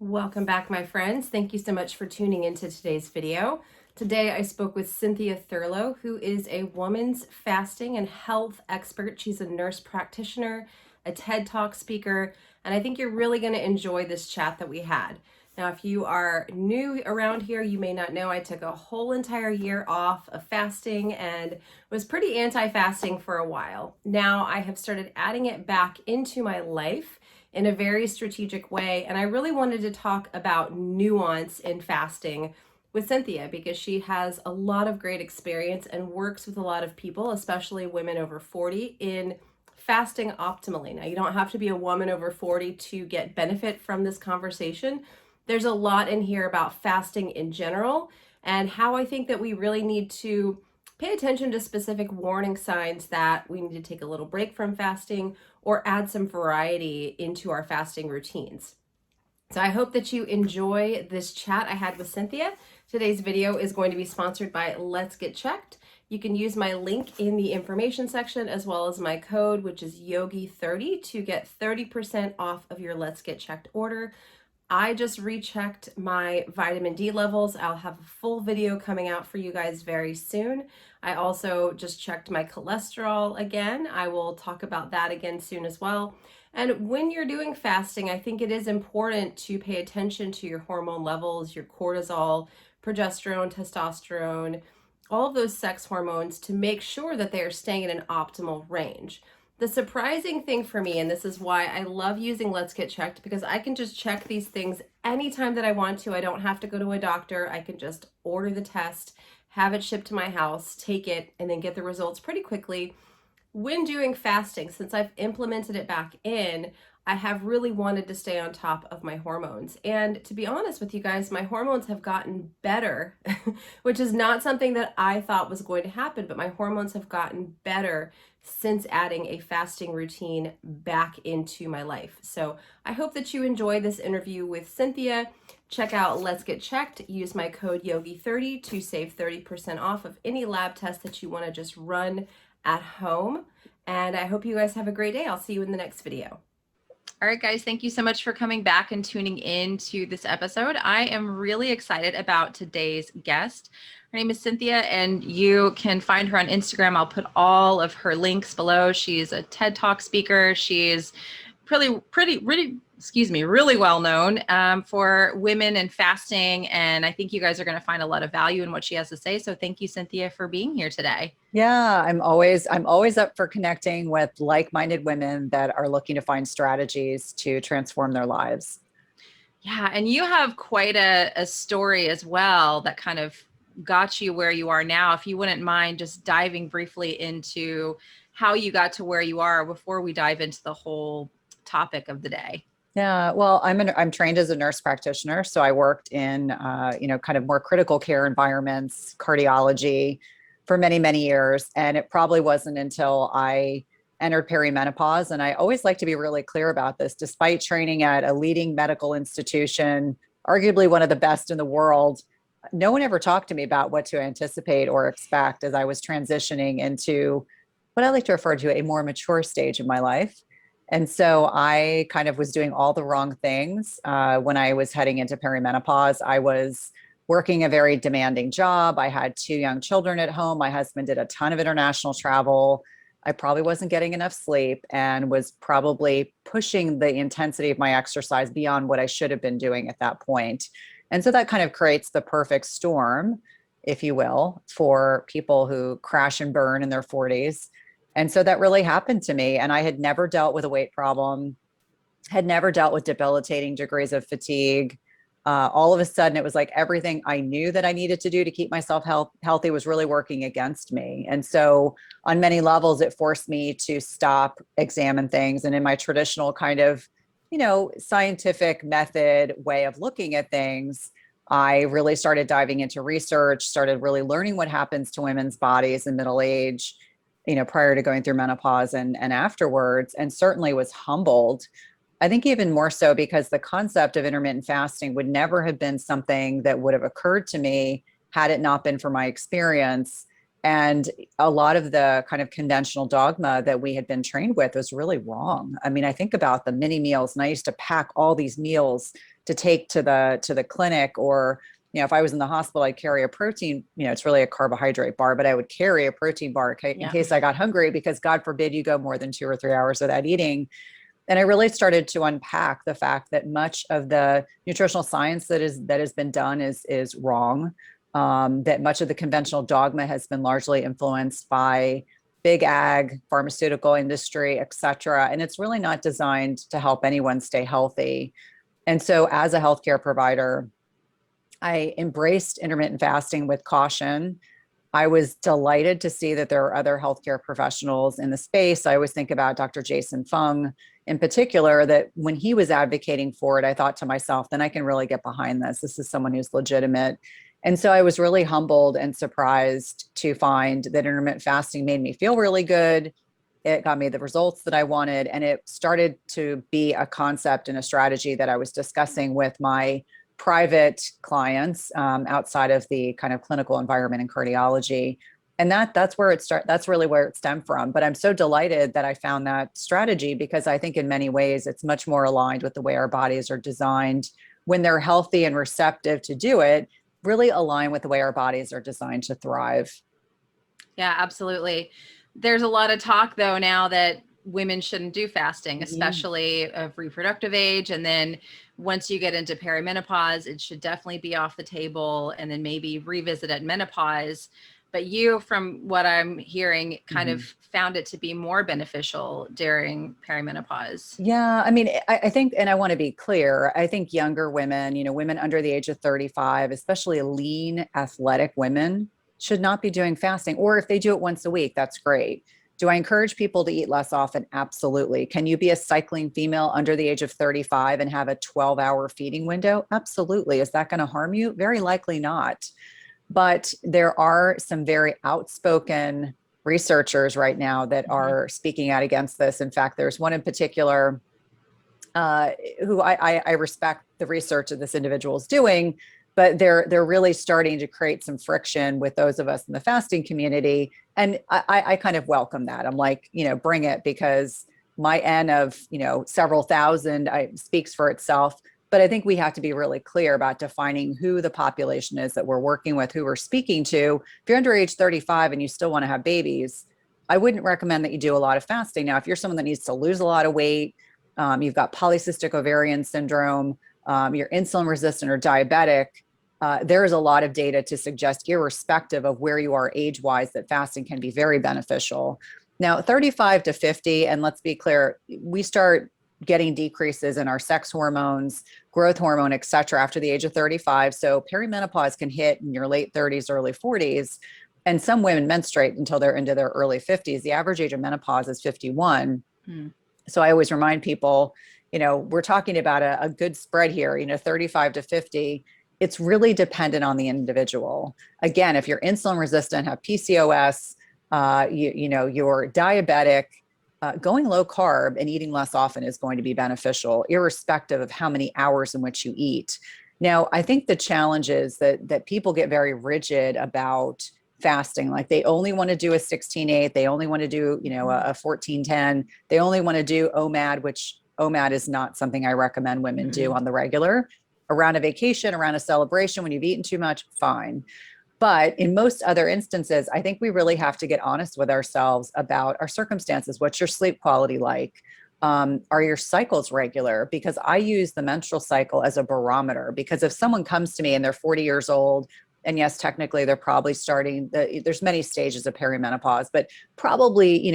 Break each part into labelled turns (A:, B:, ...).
A: Welcome back, my friends. Thank you so much for tuning into today's video. Today, I spoke with Cynthia Thurlow, who is a woman's fasting and health expert. She's a nurse practitioner, a TED Talk speaker, and I think you're really going to enjoy this chat that we had. Now, if you are new around here, you may not know I took a whole entire year off of fasting and was pretty anti-fasting for a while. Now, I have started adding it back into my life in a very strategic way. And I really wanted to talk about nuance in fasting with Cynthia because she has a lot of great experience and works with a lot of people, especially women over 40, in fasting optimally. Now, you don't have to be a woman over 40 to get benefit from this conversation. There's a lot in here about fasting in general and how I think that we really need to pay attention to specific warning signs that we need to take a little break from fasting or add some variety into our fasting routines. So I hope that you enjoy this chat I had with Cynthia. Today's video is going to be sponsored by Let's Get Checked. You can use my link in the information section as well as my code, which is Yogi30, to get 30% off of your Let's Get Checked order. I just rechecked my vitamin D levels. I'll have a full video coming out for you guys very soon. I also just checked my cholesterol again. I will talk about that again soon as well. And when you're doing fasting, I think it is important to pay attention to your hormone levels, your cortisol, progesterone, testosterone, all of those sex hormones to make sure that they are staying in an optimal range. The surprising thing for me, and this is why I love using Let's Get Checked, because I can just check these things anytime that I want to. I don't have to go to a doctor. I can just order the test, have it shipped to my house, take it, and then get the results pretty quickly. When doing fasting, since I've implemented it back in, I have really wanted to stay on top of my hormones. And to be honest with you guys, my hormones have gotten better, which is not something that I thought was going to happen, but my hormones have gotten better since adding a fasting routine back into my life. So I hope that you enjoy this interview with Cynthia. Check out Let's Get Checked. Use my code Yogi30 to save 30% off of any lab test that you want to just run at home. And I hope you guys have a great day. I'll see you in the next video. All right, guys, thank you so much for coming back and tuning in to this episode. I am really excited about today's guest. Her name is Cynthia, and you can find her on Instagram. I'll put all of her links below. She's a TED Talk speaker. She's really well known for women and fasting. And I think you guys are going to find a lot of value in what she has to say. So thank you, Cynthia, for being here today.
B: Yeah, I'm always up for connecting with like-minded women that are looking to find strategies to transform their lives.
A: Yeah, and you have quite a story as well that kind of got you where you are now. If you wouldn't mind just diving briefly into how you got to where you are before we dive into the whole topic of the day.
B: Yeah, well, I'm trained as a nurse practitioner, so I worked in kind of more critical care environments, cardiology, for many, many years. And it probably wasn't until I entered perimenopause. And I always like to be really clear about this, despite training at a leading medical institution, arguably one of the best in the world, no one ever talked to me about what to anticipate or expect as I was transitioning into what I like to refer to a more mature stage of my life. And so I kind of was doing all the wrong things when I was heading into perimenopause. I was working a very demanding job. I had 2 young children at home. My husband did a ton of international travel. I probably wasn't getting enough sleep and was probably pushing the intensity of my exercise beyond what I should have been doing at that point. And so that kind of creates the perfect storm, if you will, for people who crash and burn in their 40s. And so that really happened to me. And I had never dealt with a weight problem, had never dealt with debilitating degrees of fatigue. All of a sudden, it was like everything I knew that I needed to do to keep myself healthy was really working against me. And so on many levels, it forced me to stop, examine things. And in my traditional kind of, scientific method way of looking at things, I really started diving into research, started really learning what happens to women's bodies in middle age, prior to going through menopause and afterwards, and certainly was humbled. I think even more so because the concept of intermittent fasting would never have been something that would have occurred to me had it not been for my experience. And a lot of the kind of conventional dogma that we had been trained with was really wrong. I mean, I think about the mini meals, and I used to pack all these meals to take to the clinic, or if I was in the hospital, I'd carry a protein, it's really a carbohydrate bar, but I would carry a protein bar in case I got hungry, because God forbid you go more than 2 or 3 hours without eating. And I really started to unpack the fact that much of the nutritional science that has been done is wrong. That much of the conventional dogma has been largely influenced by big ag, pharmaceutical industry, et cetera. And it's really not designed to help anyone stay healthy. And so as a healthcare provider, I embraced intermittent fasting with caution. I was delighted to see that there are other healthcare professionals in the space. I always think about Dr. Jason Fung in particular, that when he was advocating for it, I thought to myself, then I can really get behind this. This is someone who's legitimate. And so I was really humbled and surprised to find that intermittent fasting made me feel really good. It got me the results that I wanted. And it started to be a concept and a strategy that I was discussing with my private clients outside of the kind of clinical environment in cardiology. And that's where that's really where it stemmed from. But I'm so delighted that I found that strategy, because I think in many ways it's much more aligned with the way our bodies are designed when they're healthy and receptive to do it, really align with the way our bodies are designed to thrive.
C: Yeah, absolutely. There's a lot of talk though now that women shouldn't do fasting, especially of reproductive age. And then once you get into perimenopause, it should definitely be off the table, and then maybe revisit at menopause. But you, from what I'm hearing, kind of found it to be more beneficial during perimenopause.
B: Yeah. I mean, I think, and I want to be clear, I think younger women, women under the age of 35, especially lean, athletic women, should not be doing fasting. Or if they do it once a week, that's great. Do I encourage people to eat less often? Absolutely. Can you be a cycling female under the age of 35 and have a 12-hour feeding window? Absolutely. Is that going to harm you? Very likely not. But there are some very outspoken researchers right now that are speaking out against this. In fact, there's one in particular who I respect the research that this individual is doing, but they're really starting to create some friction with those of us in the fasting community. And I kind of welcome that. I'm like, bring it, because my N of, several thousand speaks for itself. But I think we have to be really clear about defining who the population is that we're working with, who we're speaking to. If you're under age 35 and you still want to have babies, I wouldn't recommend that you do a lot of fasting. Now, if you're someone that needs to lose a lot of weight, you've got polycystic ovarian syndrome, you're insulin resistant or diabetic, there is a lot of data to suggest, irrespective of where you are age-wise, that fasting can be very beneficial. Now, 35 to 50, and let's be clear, we start getting decreases in our sex hormones, growth hormone, et cetera, after the age of 35. So perimenopause can hit in your late 30s, early 40s. And some women menstruate until they're into their early 50s. The average age of menopause is 51. So I always remind people, we're talking about a good spread here, 35 to 50. It's really dependent on the individual. Again, if you're insulin resistant, have PCOS, you're diabetic, going low carb and eating less often is going to be beneficial, irrespective of how many hours in which you eat. Now, I think the challenge is that people get very rigid about fasting. Like they only want to do a 16/8. They only want to do, a 14/10. They only want to do OMAD, which OMAD is not something I recommend women do on the regular. Around a vacation, around a celebration, when you've eaten too much, fine. But in most other instances, I think we really have to get honest with ourselves about our circumstances. What's your sleep quality like? Are your cycles regular? Because I use the menstrual cycle as a barometer, because if someone comes to me and they're 40 years old, and yes, technically they're probably there's many stages of perimenopause, but probably,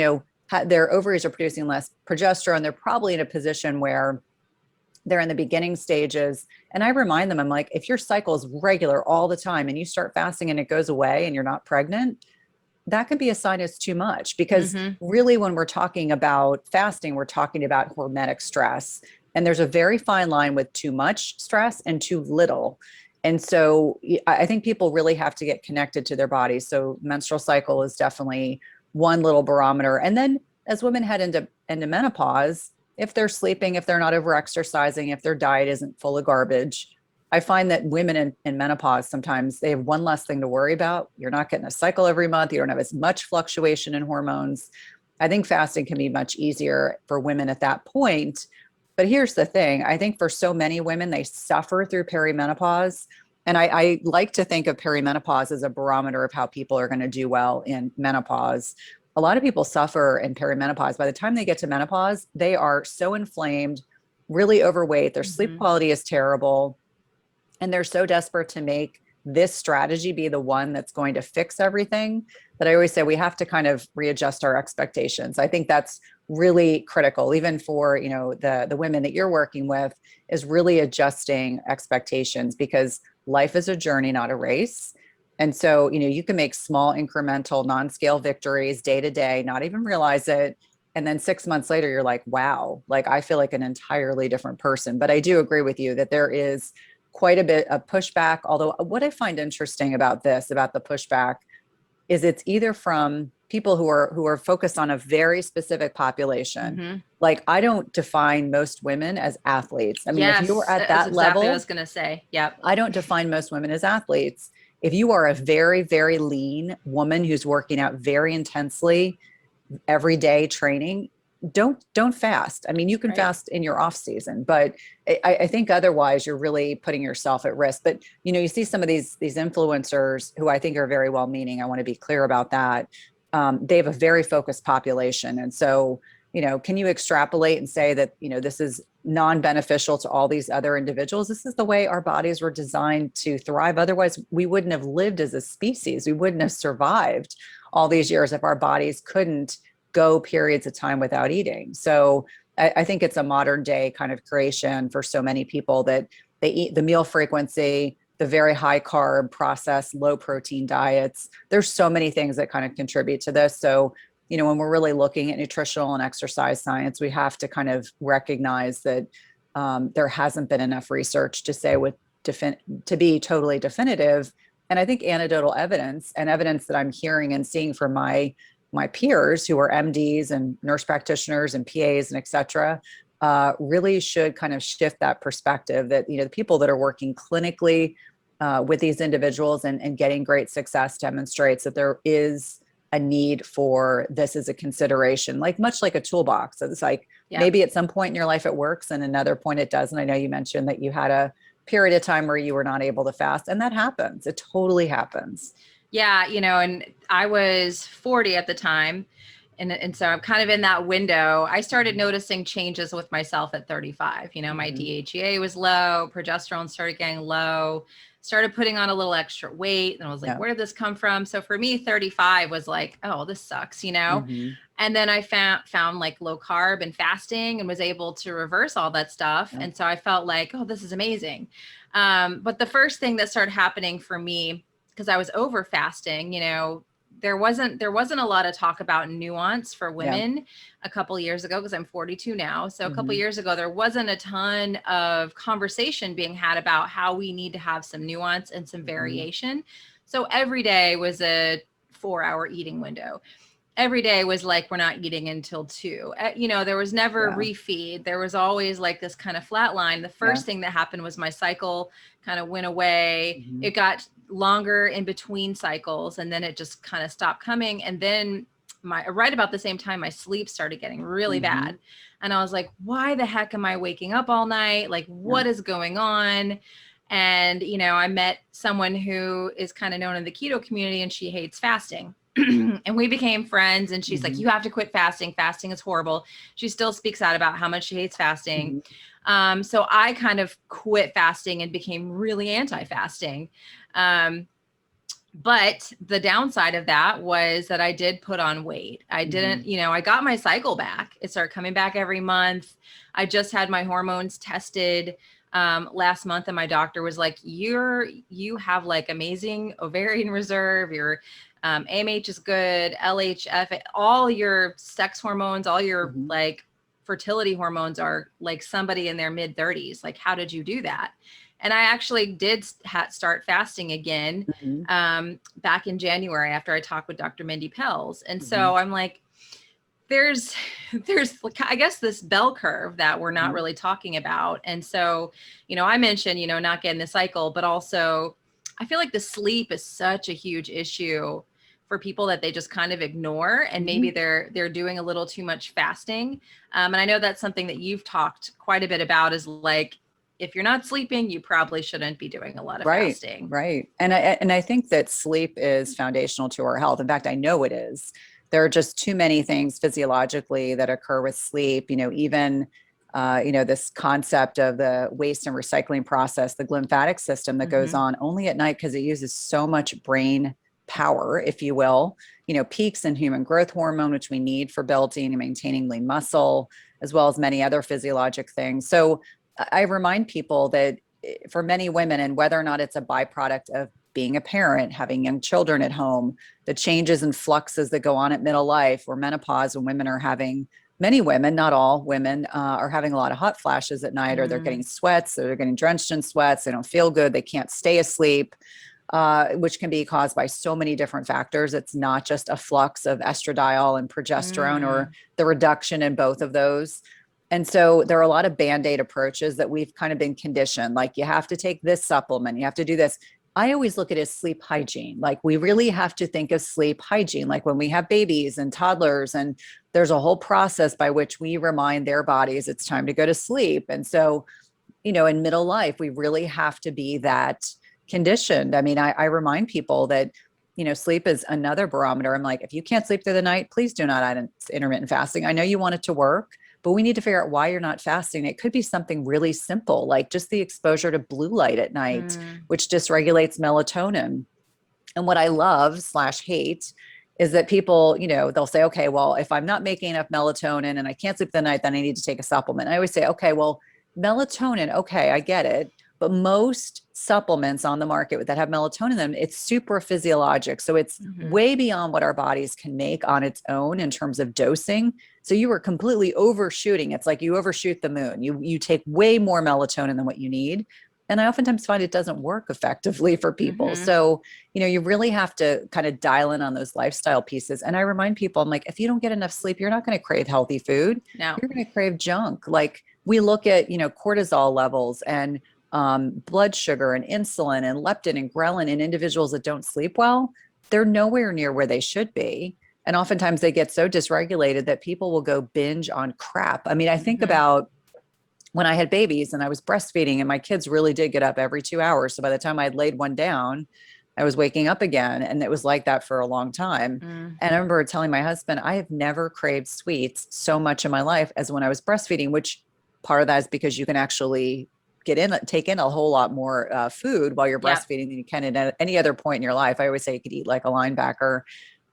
B: their ovaries are producing less progesterone. They're probably in a position where they're in the beginning stages. And I remind them, I'm like, if your cycle is regular all the time and you start fasting and it goes away and you're not pregnant, that could be a sign it's too much. Because really, when we're talking about fasting, we're talking about hormetic stress. And there's a very fine line with too much stress and too little. And so I think people really have to get connected to their bodies. So menstrual cycle is definitely one little barometer. And then as women head into menopause, if they're sleeping, if they're not over exercising, if their diet isn't full of garbage, I find that women in menopause, sometimes they have one less thing to worry about. You're not getting a cycle every month. You don't have as much fluctuation in hormones. I think fasting can be much easier for women at that point. But here's the thing. I think for so many women, they suffer through perimenopause. And I like to think of perimenopause as a barometer of how people are going to do well in menopause. A lot of people suffer in perimenopause. By the time they get to menopause, they are so inflamed, really overweight. Their sleep quality is terrible. And they're so desperate to make this strategy be the one that's going to fix everything that I always say we have to kind of readjust our expectations. I think that's really critical, even for, you know, the women that you're working with, is really adjusting expectations, because life is a journey, not a race. And so, you know, you can make small incremental non-scale victories day to day, not even realize it. And then 6 months later, you're like, wow, like I feel like an entirely different person. But I do agree with you that there is quite a bit of pushback. Although what I find interesting about this, about the pushback, is it's either from people who are focused on a very specific population. Like, I don't define most women as athletes. I mean, if you are
C: Yes,
B: at
C: that's
B: that
C: exactly what I
B: level,
C: was going to say. Yep.
B: I don't define most women as athletes. If you are a very, very lean woman who's working out very intensely every day training, don't fast. I mean, you can
C: Right.
B: fast in your off season, but I think otherwise you're really putting yourself at risk. But you know, you see some of these influencers who I think are very well meaning. I want to be clear about that. They have a very focused population, and so, you know, can you extrapolate and say that, you know, this is non-beneficial to all these other individuals? This is the way our bodies were designed to thrive. Otherwise, we wouldn't have lived as a species. We wouldn't have survived all these years if our bodies couldn't go periods of time without eating. So I think it's a modern day kind of creation for so many people, that they eat the meal frequency, the very high carb, processed, low protein diets. There's so many things that kind of contribute to this. So, you know, when we're really looking at nutritional and exercise science, we have to kind of recognize that there hasn't been enough research to say to be totally definitive. And I think anecdotal evidence and evidence that I'm hearing and seeing from my peers who are MDs and nurse practitioners and PAs and et cetera, really should kind of shift that perspective that, you know, the people that are working clinically with these individuals and getting great success demonstrates that there is a need for this as a consideration, like much like a toolbox. So it's like, maybe at some point in your life it works and another point it doesn't. I know you mentioned that you had a period of time where you were not able to fast, and that happens. It totally happens.
C: Yeah, you know, and I was 40 at the time. And so I'm kind of in that window. I started noticing changes with myself at 35. You know, my DHEA was low, progesterone started getting low, started putting on a little extra weight. And I was like, where did this come from? So for me, 35 was like, oh, this sucks, you know? And then I found like low carb and fasting and was able to reverse all that stuff. And so I felt like, oh, this is amazing. But the first thing that started happening for me, because I was over fasting, you know, there wasn't a lot of talk about nuance for women a couple years ago, because I'm 42 now. So a couple years ago, there wasn't a ton of conversation being had about how we need to have some nuance and some variation. So every day was a 4-hour eating window. Every day was like, we're not eating until 2. You know, there was never refeed. There was always like this kind of flat line. The first thing that happened was my cycle kind of went away. It got longer in between cycles, and then it just kind of stopped coming. And then right about the same time, my sleep started getting really bad. And I was like, why the heck am I waking up all night? Like, what is going on? And, you know, I met someone who is kind of known in the keto community, and she hates fasting. And we became friends, and she's like, you have to quit fasting. Fasting is horrible. She still speaks out about how much she hates fasting. So I kind of quit fasting and became really anti-fasting. But the downside of that was that I did put on weight. I didn't, you know, I got my cycle back. It started coming back every month. I just had my hormones tested last month, and my doctor was like, you have like amazing ovarian reserve. Your AMH is good, LHF, all your sex hormones, all your like fertility hormones are like somebody in their mid 30s. Like, how did you do that? And I actually did start fasting again back in January after I talked with Dr. Mindy Pelz. And so I'm like, there's I guess this bell curve that we're not really talking about. And so, you know, I mentioned, you know, not getting the cycle, but also I feel like the sleep is such a huge issue for people that they just kind of ignore, and maybe they're doing a little too much fasting. And I know that's something that you've talked quite a bit about, is like, if you're not sleeping, you probably shouldn't be doing a lot of fasting.
B: Right. And I think that sleep is foundational to our health. In fact, I know it is. There are just too many things physiologically that occur with sleep, even this concept of the waste and recycling process, the glymphatic system that goes on only at night because it uses so much brain power, if you will, peaks in human growth hormone, which we need for building and maintaining lean muscle, as well as many other physiologic things. So I remind people that for many women, and whether or not it's a byproduct of being a parent, having young children at home, the changes and fluxes that go on at middle life or menopause, when women are having, many women, not all women, are having a lot of hot flashes at night, or they're getting sweats, or they're getting drenched in sweats. They don't feel good. They can't stay asleep, which can be caused by so many different factors. It's not just a flux of estradiol and progesterone or the reduction in both of those. And so there are a lot of Band-Aid approaches that we've kind of been conditioned. Like, you have to take this supplement, you have to do this. I always look at it as sleep hygiene. Like, we really have to think of sleep hygiene. Like when we have babies and toddlers, and there's a whole process by which we remind their bodies it's time to go to sleep. And so, in middle life, we really have to be that conditioned. I mean, I remind people that, sleep is another barometer. I'm like, if you can't sleep through the night, please do not add intermittent fasting. I know you want it to work, but we need to figure out why you're not fasting. It could be something really simple, like just the exposure to blue light at night, which dysregulates melatonin. And what I love/hate is that people, they'll say, okay, well, if I'm not making enough melatonin and I can't sleep the night, then I need to take a supplement. I always say, okay, well, melatonin, okay, I get it. But most supplements on the market that have melatonin in them, it's super physiologic. So it's way beyond what our bodies can make on its own in terms of dosing. So you are completely overshooting. It's like you overshoot the moon. You take way more melatonin than what you need. And I oftentimes find it doesn't work effectively for people. So, you really have to kind of dial in on those lifestyle pieces. And I remind people, I'm like, if you don't get enough sleep, you're not going to crave healthy food.
C: No.
B: You're going to crave junk. Like, we look at, cortisol levels and blood sugar and insulin and leptin and ghrelin in individuals that don't sleep well. They're nowhere near where they should be. And oftentimes they get so dysregulated that people will go binge on crap. I mean, I think about when I had babies and I was breastfeeding, and my kids really did get up every 2 hours. So by the time I'd laid one down, I was waking up again. And it was like that for a long time. And I remember telling my husband, I have never craved sweets so much in my life as when I was breastfeeding, which part of that is because you can actually take in a whole lot more food while you're breastfeeding than you can at any other point in your life. I always say you could eat like a linebacker,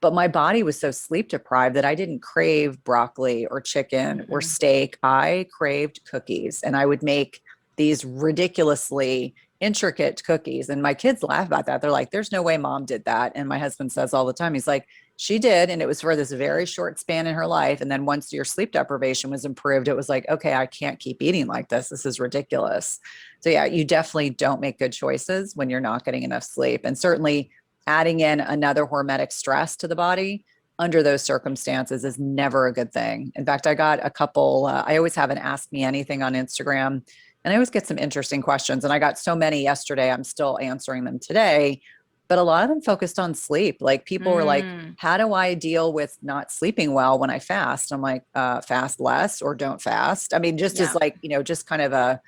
B: but my body was so sleep deprived that I didn't crave broccoli or chicken or steak. I craved cookies, and I would make these ridiculously intricate cookies. And my kids laugh about that. They're like, there's no way mom did that. And my husband says all the time, he's like, she did. And it was for this very short span in her life. And then once your sleep deprivation was improved, it was like, okay, I can't keep eating like this. This is ridiculous. So yeah, you definitely don't make good choices when you're not getting enough sleep. And certainly adding in another hormetic stress to the body under those circumstances is never a good thing. In fact, I got a couple, I always have an Ask Me Anything on Instagram, and I always get some interesting questions. And I got so many yesterday, I'm still answering them today. But a lot of them focused on sleep. Like, people were like, how do I deal with not sleeping well when I fast? I'm like, fast less or don't fast. I mean, just as like, just kind of a,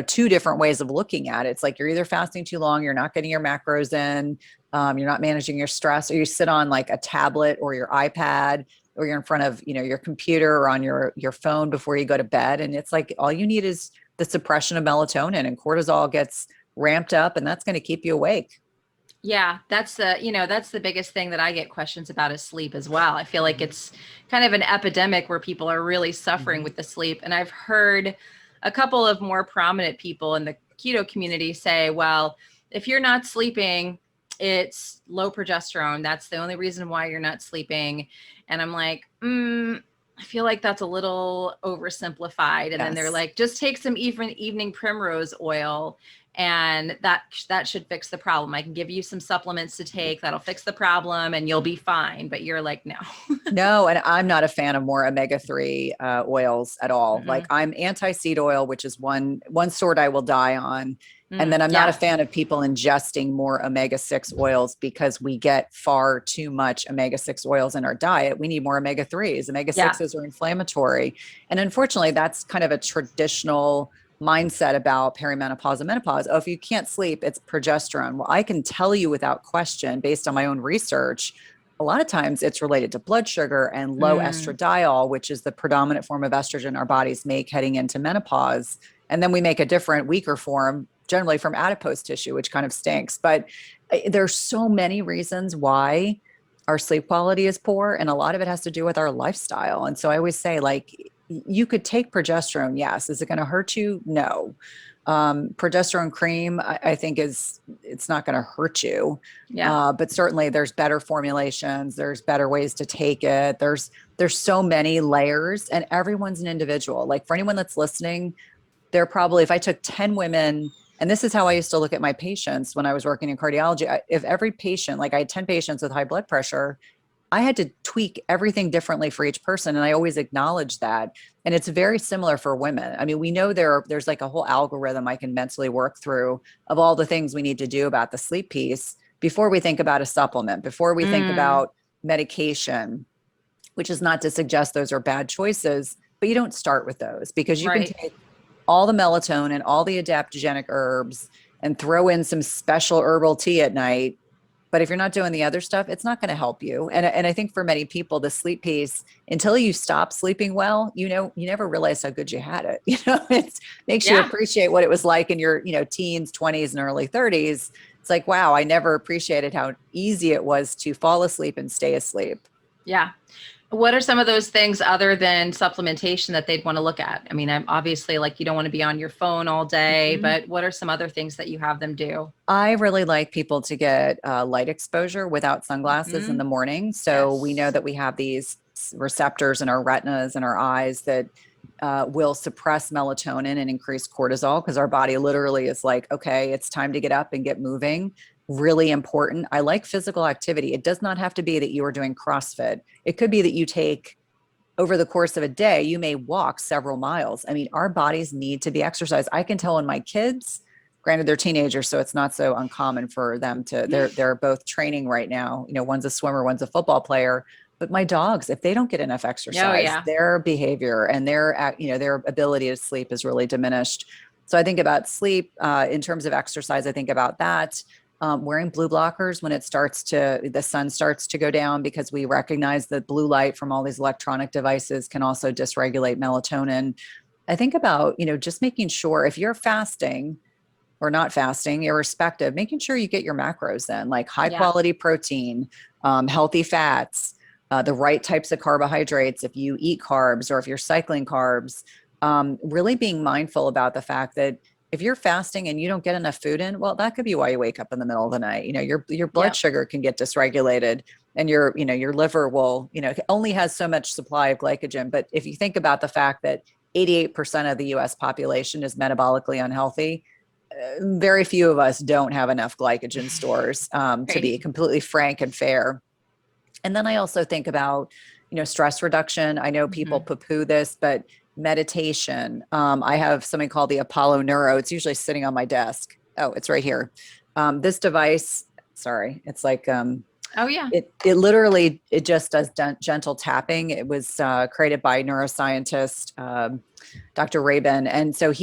B: two different ways of looking at it. It's like, you're either fasting too long, you're not getting your macros in, you're not managing your stress, or you sit on like a tablet or your iPad, or you're in front of, your computer or on your phone before you go to bed. And it's like, all you need is the suppression of melatonin, and cortisol gets ramped up, and that's going to keep you awake.
C: Yeah, that's the biggest thing that I get questions about is sleep as well. I feel like it's kind of an epidemic where people are really suffering with the sleep. And I've heard a couple of more prominent people in the keto community say, well, if you're not sleeping, it's low progesterone. That's the only reason why you're not sleeping. And I'm like, I feel like that's a little oversimplified. And then they're like, just take some evening primrose oil, and that should fix the problem. I can give you some supplements to take that'll fix the problem and you'll be fine. But you're like, no.
B: No, and I'm not a fan of more omega-3 oils at all. Like, I'm anti-seed oil, which is one sort I will die on. And then I'm not a
C: Yeah.
B: fan of people ingesting more omega-6 oils because we get far too much omega-6 oils in our diet. We need more omega-3s.
C: Yeah.
B: Omega-6s are inflammatory. And unfortunately, that's kind of a traditional mindset about perimenopause and menopause. Oh, if you can't sleep, it's progesterone. Well, I can tell you without question, based on my own research, a lot of times it's related to blood sugar and low estradiol, which is the predominant form of estrogen our bodies make heading into menopause. And then we make a different, weaker form, generally from adipose tissue, which kind of stinks. But there's so many reasons why our sleep quality is poor. And a lot of it has to do with our lifestyle. And so I always say, like, you could take progesterone. Yes. Is it going to hurt you? No. Progesterone cream, I think it's not going to hurt you.
C: Yeah.
B: But certainly there's better formulations. There's better ways to take it. There's so many layers, and everyone's an individual. Like, for anyone that's listening, there probably, if I took 10 women, and this is how I used to look at my patients when I was working in cardiology. If every patient, like I had 10 patients with high blood pressure, I had to tweak everything differently for each person. And I always acknowledge that. And it's very similar for women. I mean, we know there's like a whole algorithm I can mentally work through of all the things we need to do about the sleep piece before we think about a supplement, before we think about medication, which is not to suggest those are bad choices, but you don't start with those, because you can take all the melatonin, all the adaptogenic herbs, and throw in some special herbal tea at night. But if you're not doing the other stuff, it's not going to help you. And I think for many people, the sleep piece, until you stop sleeping well, you never realize how good you had it. It makes you appreciate what it was like in your, teens, 20s, and early 30s. It's like, wow, I never appreciated how easy it was to fall asleep and stay asleep.
C: Yeah. What are some of those things other than supplementation that they'd want to look at? I mean, I'm obviously, like, you don't want to be on your phone all day, but what are some other things that you have them do?
B: I really like people to get light exposure without sunglasses in the morning. So we know that we have these receptors in our retinas and our eyes that will suppress melatonin and increase cortisol, because our body literally is like, okay, it's time to get up and get moving. Really important. I like physical activity. It does not have to be that you are doing CrossFit. It could be that you take, over the course of a day, you may walk several miles. I mean, our bodies need to be exercised. I can tell in my kids, granted they're teenagers, so it's not so uncommon for them to, they're both training right now. One's a swimmer, one's a football player. But my dogs, if they don't get enough exercise, their behavior and their ability to sleep is really diminished. So I think about sleep in terms of exercise. I think about that. Wearing blue blockers when the sun starts to go down, because we recognize that blue light from all these electronic devices can also dysregulate melatonin. I think about, just making sure, if you're fasting or not fasting, irrespective, making sure you get your macros in, like high quality protein, healthy fats, the right types of carbohydrates. If you eat carbs or if you're cycling carbs, really being mindful about the fact that if you're fasting and you don't get enough food in, well, that could be why you wake up in the middle of the night. Your blood sugar can get dysregulated, and your liver will, only has so much supply of glycogen. But if you think about the fact that 88% of the US population is metabolically unhealthy, very few of us don't have enough glycogen stores, to be completely frank and fair. And then I also think about, stress reduction. I know people poo-poo this, but meditation. I have something called the Apollo Neuro. It's usually sitting on my desk. Oh, it's right here. This device, sorry, it's like, it literally, it just does gentle tapping. It was created by neuroscientist, Dr. Rabin. And so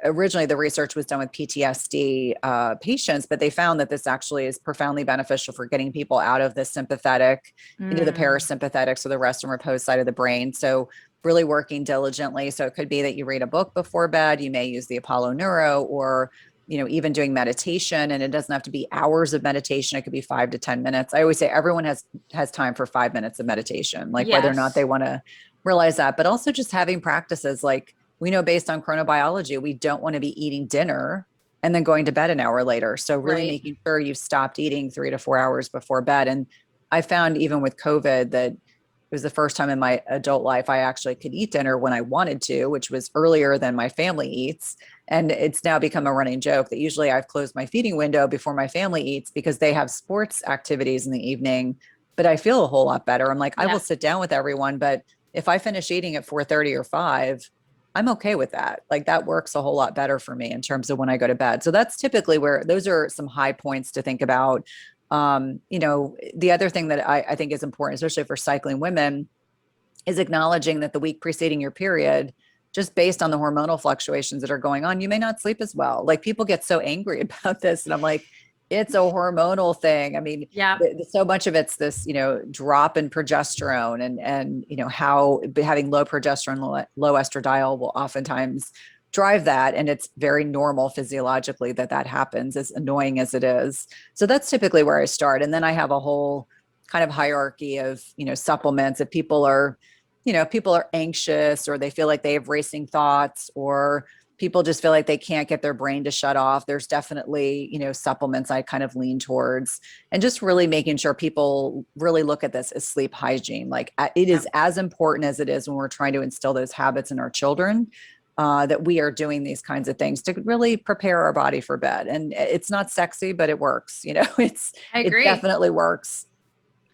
B: originally the research was done with PTSD patients, but they found that this actually is profoundly beneficial for getting people out of the sympathetic into the parasympathetic, so the rest and repose side of the brain. So really working diligently. So it could be that you read a book before bed, you may use the Apollo Neuro, or even doing meditation. And it doesn't have to be hours of meditation. It could be 5 to 10 minutes. I always say everyone has time for 5 minutes of meditation, like whether or not they want to realize that, but also just having practices like, we know based on chronobiology, we don't want to be eating dinner and then going to bed an hour later. So really making sure you've stopped eating 3 to 4 hours before bed. And I found even with COVID that it was the first time in my adult life I actually could eat dinner when I wanted to, which was earlier than my family eats. And it's now become a running joke that usually I've closed my feeding window before my family eats, because they have sports activities in the evening, but I feel a whole lot better. I'm like, I will sit down with everyone, but if I finish eating at 4:30 or 5, I'm okay with that. Like that works a whole lot better for me in terms of when I go to bed. So that's typically where those are some high points to think about. The other thing that I think is important, especially for cycling women, is acknowledging that the week preceding your period, just based on the hormonal fluctuations that are going on, you may not sleep as well. Like people get so angry about this. And I'm like, it's a hormonal thing. I mean,
C: Yeah.
B: so much of it's this, drop in progesterone and, how having low progesterone, low estradiol will oftentimes drive that. And it's very normal physiologically that happens, as annoying as it is. So that's typically where I start. And then I have a whole kind of hierarchy of, supplements. If people are anxious or they feel like they have racing thoughts, or people just feel like they can't get their brain to shut off, there's definitely, supplements I kind of lean towards, and just really making sure people really look at this as sleep hygiene. Like it is as important as it is when we're trying to instill those habits in our children, that we are doing these kinds of things to really prepare our body for bed. And it's not sexy, but it works.
C: I agree.
B: It definitely works.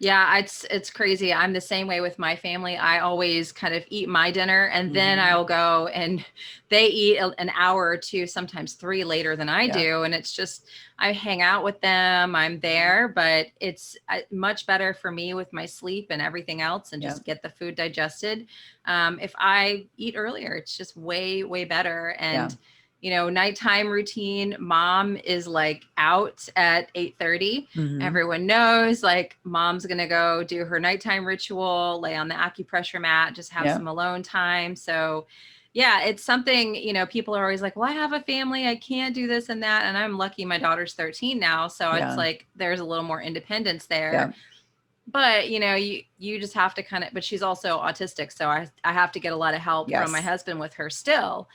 C: Yeah, it's crazy. I'm the same way with my family. I always kind of eat my dinner and then I'll go and they eat an hour or two, sometimes 3 later than I do. And it's just, I hang out with them, I'm there, but it's much better for me with my sleep and everything else, and just get the food digested. If I eat earlier, it's just way, way better. And nighttime routine, mom is like out at 8:30. Everyone knows like mom's going to go do her nighttime ritual, lay on the acupressure mat, just have some alone time. So yeah, it's something, people are always like, well, I have a family, I can't do this and that. And I'm lucky my daughter's 13 now. So it's like, there's a little more independence there. But you just have to kind of, but she's also autistic. So I have to get a lot of help from my husband with her still.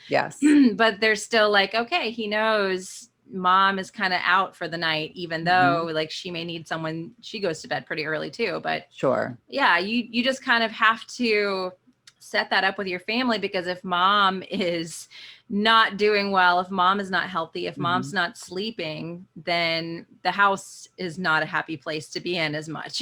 C: But there's still like, okay, he knows mom is kind of out for the night, even though like she may need someone, she goes to bed pretty early too, but you just kind of have to set that up with your family, because if mom is not doing well, if mom is not healthy, if mom's not sleeping, then the house is not a happy place to be in as much,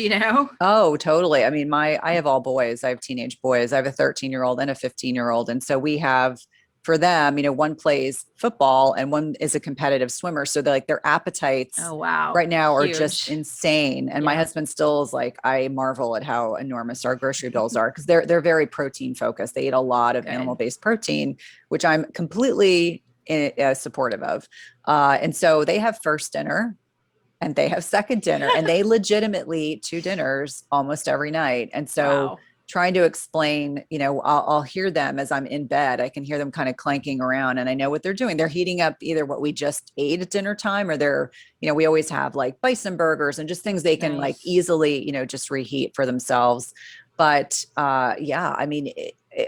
B: Oh, totally. I mean, I have all boys. I have teenage boys. I have a 13-year-old and a 15-year-old. And so we have, for them, one plays football and one is a competitive swimmer. So their appetites right now are just insane. And my husband still is like, I marvel at how enormous our grocery bills are, because they're very protein focused. They eat a lot of animal-based protein, which I'm completely supportive of. And so they have first dinner and they have second dinner and they legitimately eat 2 dinners almost every night. And so trying to explain, I'll hear them as I'm in bed. I can hear them kind of clanking around and I know what they're doing. They're heating up either what we just ate at dinner time, or they're, we always have like bison burgers and just things they can like easily, just reheat for themselves. But I mean,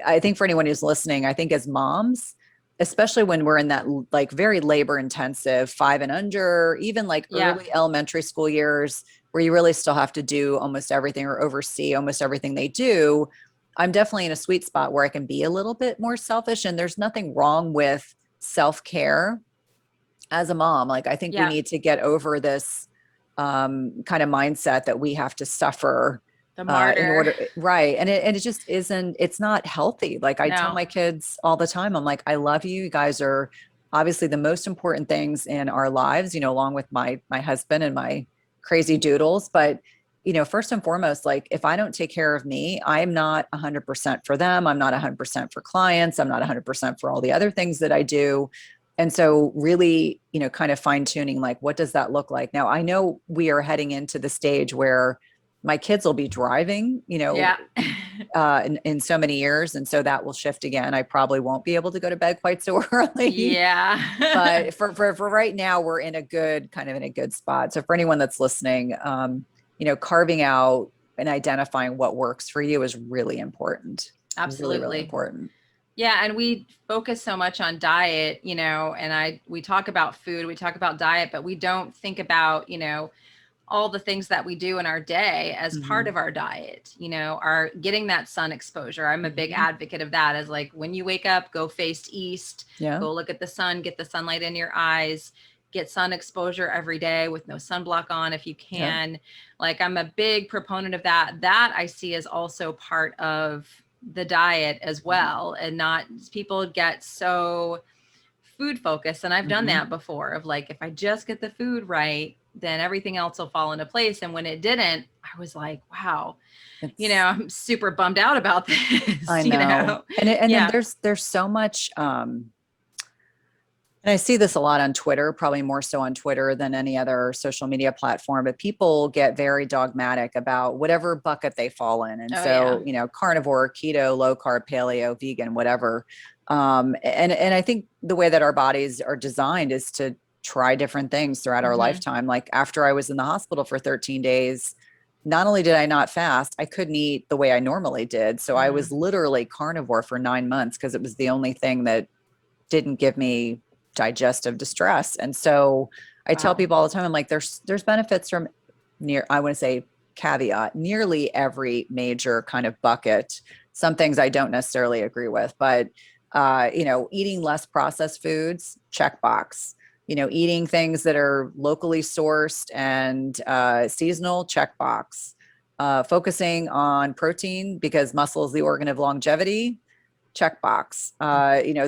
B: I think for anyone who's listening, I think as moms, especially when we're in that like very labor intensive 5 and under, even like early elementary school years, where you really still have to do almost everything or oversee almost everything they do, I'm definitely in a sweet spot where I can be a little bit more selfish. And there's nothing wrong with self-care as a mom. Like, I think we need to get over this kind of mindset that we have to suffer
C: the martyr.
B: In order, right. And it just isn't, it's not healthy. Like I tell my kids all the time, I'm like, I love you. You guys are obviously the most important things in our lives, along with my husband and my crazy doodles. But, first and foremost, like if I don't take care of me, I'm not 100% for them. I'm not 100% for clients. I'm not 100% for all the other things that I do. And so really, kind of fine tuning, like, what does that look like? Now, I know we are heading into the stage where my kids will be driving, in so many years. And so that will shift again. I probably won't be able to go to bed quite so early.
C: Yeah.
B: But for right now, we're in a good spot. So for anyone that's listening, carving out and identifying what works for you is really important.
C: Absolutely.
B: Really, really important.
C: Yeah. And we focus so much on diet, and we talk about food, we talk about diet, but we don't think about, all the things that we do in our day as part of our diet, are getting that sun exposure. I'm a big advocate of that, as like when you wake up, go face east, go look at the sun, get the sunlight in your eyes, get sun exposure every day with no sunblock on if you can. Like I'm a big proponent of that. That I see as also part of the diet as well, and not, people get so food focused. And I've done that before, of like, if I just get the food right, then everything else will fall into place. And when it didn't, I was like, wow, I'm super bummed out about this.
B: I know. And then there's so much, and I see this a lot on Twitter, probably more so on Twitter than any other social media platform, but people get very dogmatic about whatever bucket they fall in. And carnivore, keto, low carb, paleo, vegan, whatever. And I think the way that our bodies are designed is to try different things throughout our lifetime. Like after I was in the hospital for 13 days, not only did I not fast, I couldn't eat the way I normally did. So I was literally carnivore for 9 months because it was the only thing that didn't give me digestive distress. And so I tell people all the time, I'm like, there's benefits from I want to say caveat, nearly every major kind of bucket. Some things I don't necessarily agree with, but eating less processed foods, checkbox. Eating things that are locally sourced and seasonal, checkbox. Focusing on protein because muscle is the organ of longevity, checkbox.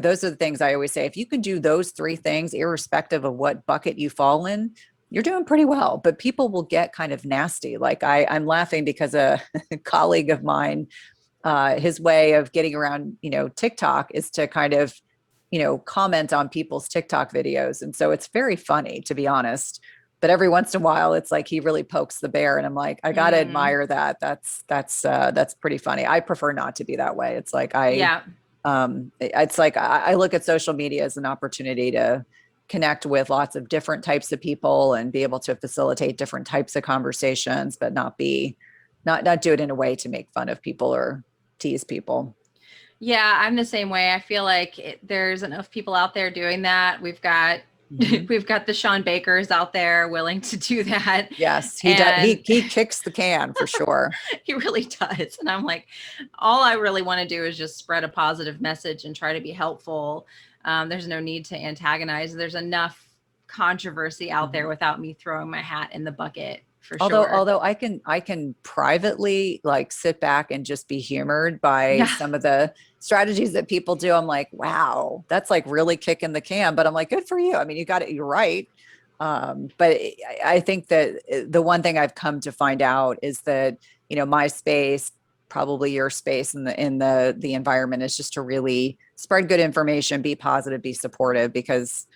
B: Those are the things I always say. If you can do those 3 things, irrespective of what bucket you fall in, you're doing pretty well. But people will get kind of nasty. Like I'm laughing because a colleague of mine, his way of getting around, TikTok is to kind of, comment on people's TikTok videos. And so it's very funny, to be honest. But every once in a while, it's like he really pokes the bear, and I'm like, I gotta admire that. That's pretty funny. I prefer not to be that way. It's like it's like I look at social media as an opportunity to connect with lots of different types of people and be able to facilitate different types of conversations, but not do it in a way to make fun of people or tease people.
C: Yeah, I'm the same way. I feel like there's enough people out there doing that. We've got the Sean Bakers out there willing to do that.
B: Yes, he does. He kicks the can for sure.
C: He really does. And I'm like, all I really want to do is just spread a positive message and try to be helpful. There's no need to antagonize. There's enough controversy out there without me throwing my hat in the bucket.
B: Although I can privately like sit back and just be humored by some of the strategies that people do. I'm like, wow, that's like really kicking the can, but I'm like, good for you. I mean, you got it. You're right. But I think that the one thing I've come to find out is that, my space, probably your space in the environment is just to really spread good information, be positive, be supportive, because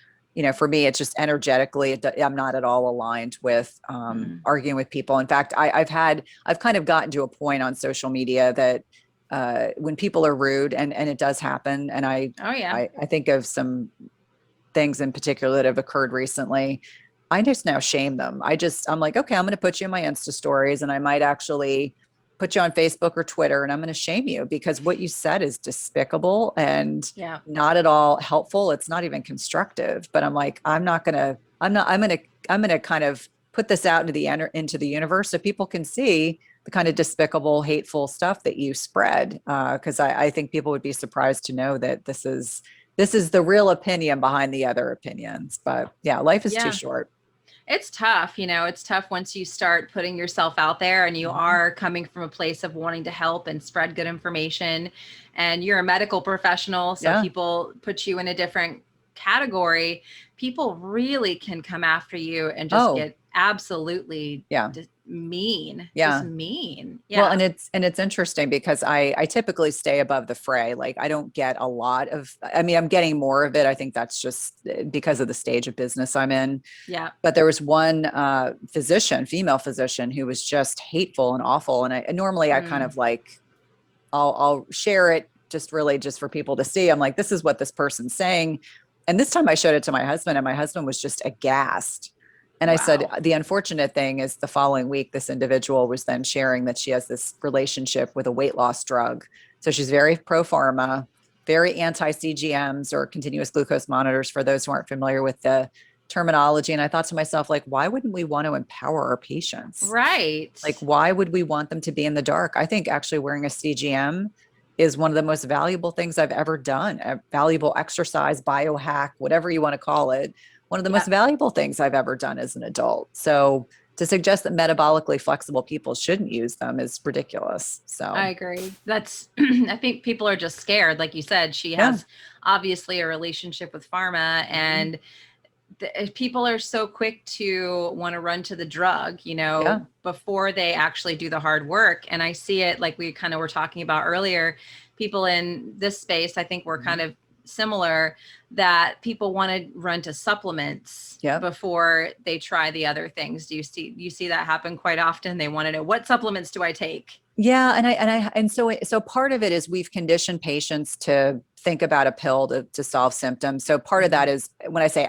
B: for me, it's just energetically, I'm not at all aligned with arguing with people. In fact, I've kind of gotten to a point on social media that when people are rude, and it does happen, and I think of some things in particular that have occurred recently, I just now shame them. I'm like, okay, I'm going to put you in my Insta stories, and I might actually put you on Facebook or Twitter, and I'm going to shame you because what you said is despicable and not at all helpful. It's not even constructive, but I'm like, I'm going to kind of put this out into the universe so people can see the kind of despicable, hateful stuff that you spread. Cause I think people would be surprised to know that this is the real opinion behind the other opinions, but life is too short.
C: It's tough. It's tough once you start putting yourself out there and you are coming from a place of wanting to help and spread good information, and you're a medical professional. So people put you in a different category. People really can come after you and just get absolutely mean. Just mean.
B: Well, and it's interesting because I typically stay above the fray. Like I don't get a lot of, I'm getting more of it. I think that's just because of the stage of business I'm in.
C: Yeah.
B: But there was one female physician who was just hateful and awful. And I normally I kind of like, I'll share it just for people to see. I'm like, this is what this person's saying. And this time I showed it to my husband, and my husband was just aghast. And I said, the unfortunate thing is the following week, this individual was then sharing that she has this relationship with a weight loss drug. So she's very pro pharma, very anti CGMs, or continuous glucose monitors, for those who aren't familiar with the terminology. And I thought to myself, like, why wouldn't we want to empower our patients?
C: Right.
B: Like, why would we want them to be in the dark? I think actually wearing a CGM is one of the most valuable things I've ever done. A valuable exercise, biohack, whatever you want to call it. One of the most valuable things I've ever done as an adult. So to suggest that metabolically flexible people shouldn't use them is ridiculous. So
C: I agree. That's, I think people are just scared. Like you said, she
B: yeah.
C: has obviously a relationship with pharma, and people are so quick to want to run to the drug,
B: Yeah.
C: before they actually do the hard work. And I see it, like we kind of were talking about earlier, people in this space, I think we're kind of similar, that people want to run to supplements before they try the other things. Do you see that happen quite often? They want to know, what supplements do I take?
B: Yeah. And so part of it is we've conditioned patients to think about a pill to solve symptoms. So part of that is, when I say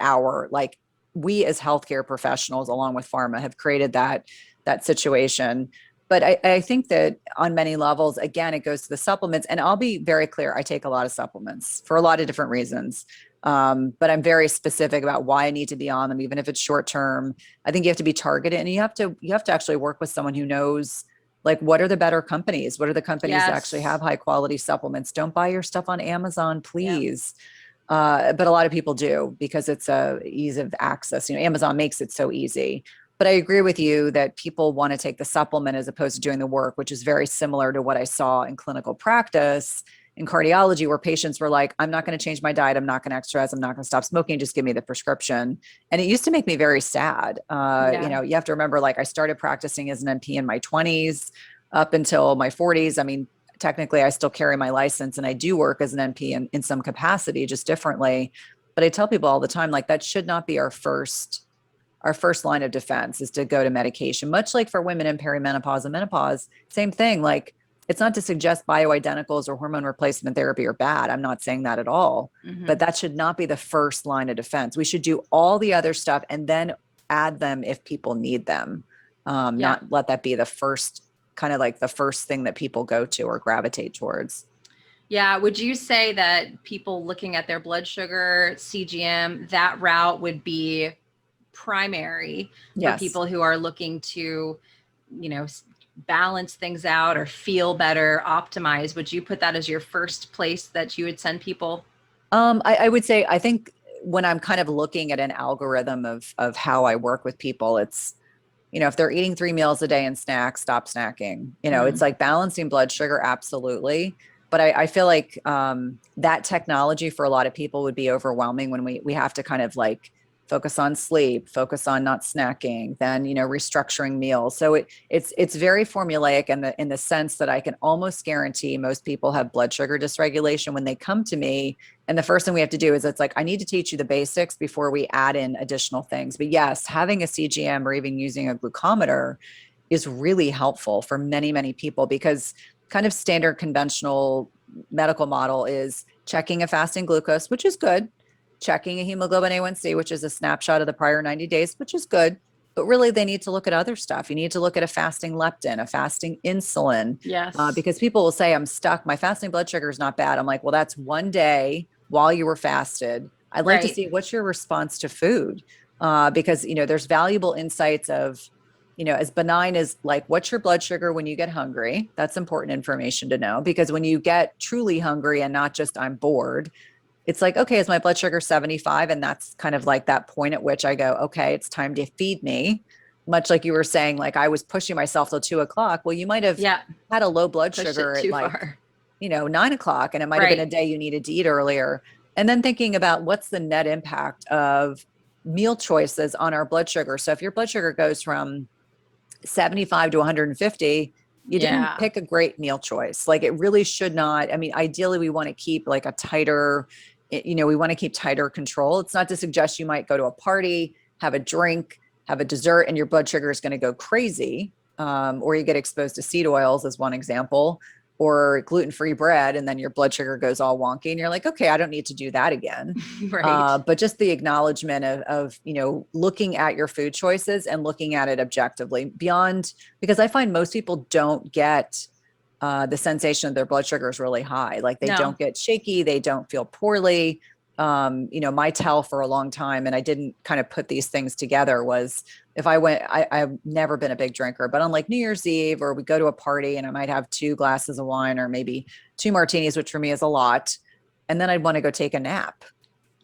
B: like we as healthcare professionals, along with pharma, have created that situation. But I think that on many levels, again, it goes to the supplements. And I'll be very clear, I take a lot of supplements for a lot of different reasons. But I'm very specific about why I need to be on them, even if it's short term. I think you have to be targeted, and you have to actually work with someone who knows, like, what are the better companies? What are the companies that actually have high quality supplements? Don't buy your stuff on Amazon, please. But a lot of people do, because it's a ease of access. Amazon makes it so easy. But I agree with you that people want to take the supplement as opposed to doing the work, which is very similar to what I saw in clinical practice in cardiology, where patients were like, I'm not going to change my diet. I'm not going to exercise. I'm not going to stop smoking. Just give me the prescription. And it used to make me very sad. You have to remember, like, I started practicing as an NP in my 20s up until my 40s. I mean, technically I still carry my license and I do work as an NP in some capacity, just differently. But I tell people all the time, like, that should not be our first line of defense, is to go to medication. Much like for women in perimenopause and menopause, same thing. Like, it's not to suggest bioidenticals or hormone replacement therapy are bad. I'm not saying that at all, but that should not be the first line of defense. We should do all the other stuff and then add them if people need them. Not let that be the first, kind of like the first thing that people go to or gravitate towards.
C: Yeah. Would you say that people looking at their blood sugar, CGM, that route would be primary for people who are looking to, balance things out or feel better, optimize? Would you put that as your first place that you would send people?
B: I would say, I think when I'm kind of looking at an algorithm of how I work with people, it's, if they're eating 3 meals a day and snacks, stop snacking. It's like balancing blood sugar. Absolutely. But I feel like that technology for a lot of people would be overwhelming when we have to kind of like focus on sleep, focus on not snacking, then, restructuring meals. So it's very formulaic in the sense that I can almost guarantee most people have blood sugar dysregulation when they come to me. And the first thing we have to do is, it's like, I need to teach you the basics before we add in additional things. But yes, having a CGM or even using a glucometer is really helpful for many, many people, because kind of standard conventional medical model is checking a fasting glucose, which is good, checking a hemoglobin A1C, which is a snapshot of the prior 90 days, which is good. But really, they need to look at other stuff. You need to look at a fasting leptin, a fasting insulin.
C: Yes.
B: Because people will say, I'm stuck. My fasting blood sugar is not bad. I'm like, well, that's one day while you were fasted. I'd like to see what's your response to food. Because, there's valuable insights of, as benign as, like, what's your blood sugar when you get hungry? That's important information to know, because when you get truly hungry and not just I'm bored, it's like, okay, is my blood sugar 75? And that's kind of like that point at which I go, okay, it's time to feed me. Much like you were saying, like, I was pushing myself till 2:00. Well, you might've had a low blood sugar at like, 9:00, and it might've been a day you needed to eat earlier. And then thinking about what's the net impact of meal choices on our blood sugar. So if your blood sugar goes from 75 to 150, you didn't pick a great meal choice. Like, it really should not. I mean, ideally we want to keep like a tighter, we want to keep tighter control. It's not to suggest you might go to a party, have a drink, have a dessert, and your blood sugar is going to go crazy. Or you get exposed to seed oils as one example, or gluten-free bread, and then your blood sugar goes all wonky and you're like, okay, I don't need to do that again. But just the acknowledgement of, looking at your food choices and looking at it objectively beyond, because I find most people don't get the sensation that their blood sugar is really high. Like, they don't get shaky. They don't feel poorly. My tell for a long time, and I didn't kind of put these things together, was if I've never been a big drinker, but on like New Year's Eve, or we go to a party and I might have 2 glasses of wine or maybe 2 martinis, which for me is a lot. And then I'd want to go take a nap.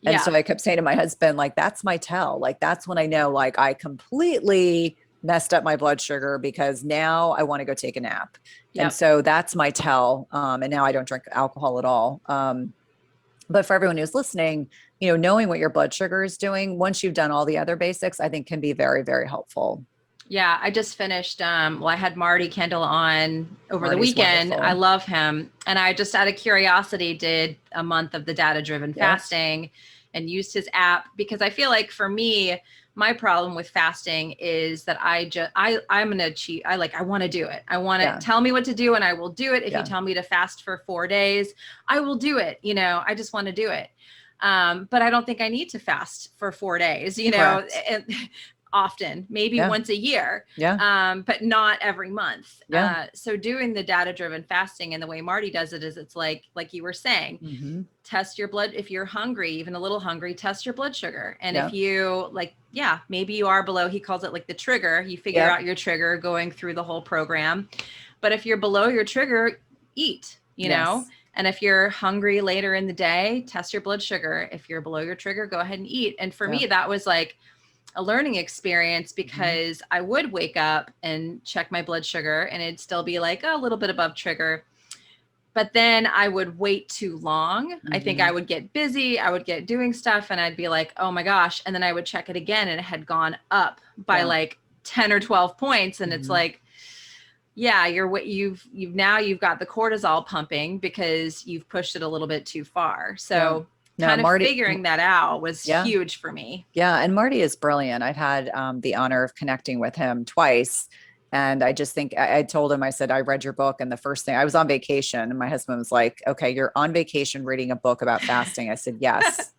B: And so I kept saying to my husband, like, that's my tell. Like, that's when I know, like, I completely messed up my blood sugar because now I want to go take a nap. And
C: Yep.
B: so that's my tell. And now I don't drink alcohol at all. But for everyone who's listening, knowing what your blood sugar is doing, once you've done all the other basics, I think can be very, very helpful.
C: Yeah, I just finished, I had Marty Kendall on over the
B: Marty's
C: weekend.
B: wonderful.
C: I love him. And I just out of curiosity did a month of the data-driven fasting and used his app, because I feel like for me, my problem with fasting is that I'm going to cheat. I want to do it. I want to tell me what to do and I will do it. If you tell me to fast for 4 days, I will do it. I just want to do it. But I don't think I need to fast for 4 days, often, maybe once a year, but not every month. So doing the data-driven fasting and the way Marty does it is it's like you were saying, test your blood. If you're hungry, even a little hungry, test your blood sugar. And if you maybe you are below, he calls it like the trigger, you figure out your trigger going through the whole program. But if you're below your trigger, eat, know. And if you're hungry later in the day, test your blood sugar. If you're below your trigger, go ahead and eat. And for me, that was like a learning experience, because I would wake up and check my blood sugar and it'd still be like a little bit above trigger. But then I would wait too long. I think I would get busy. I would get doing stuff and I'd be like, oh my gosh. And then I would check it again and it had gone up by like 10 or 12 points. And it's like, you've got the cortisol pumping because you've pushed it a little bit too far. So Marty, figuring that out was huge for me.
B: Yeah. And Marty is brilliant. I've had the honor of connecting with him twice. And I just think I told him, I said, I read your book. And the first thing, I was on vacation and my husband was like, okay, you're on vacation reading a book about fasting. I said, yes.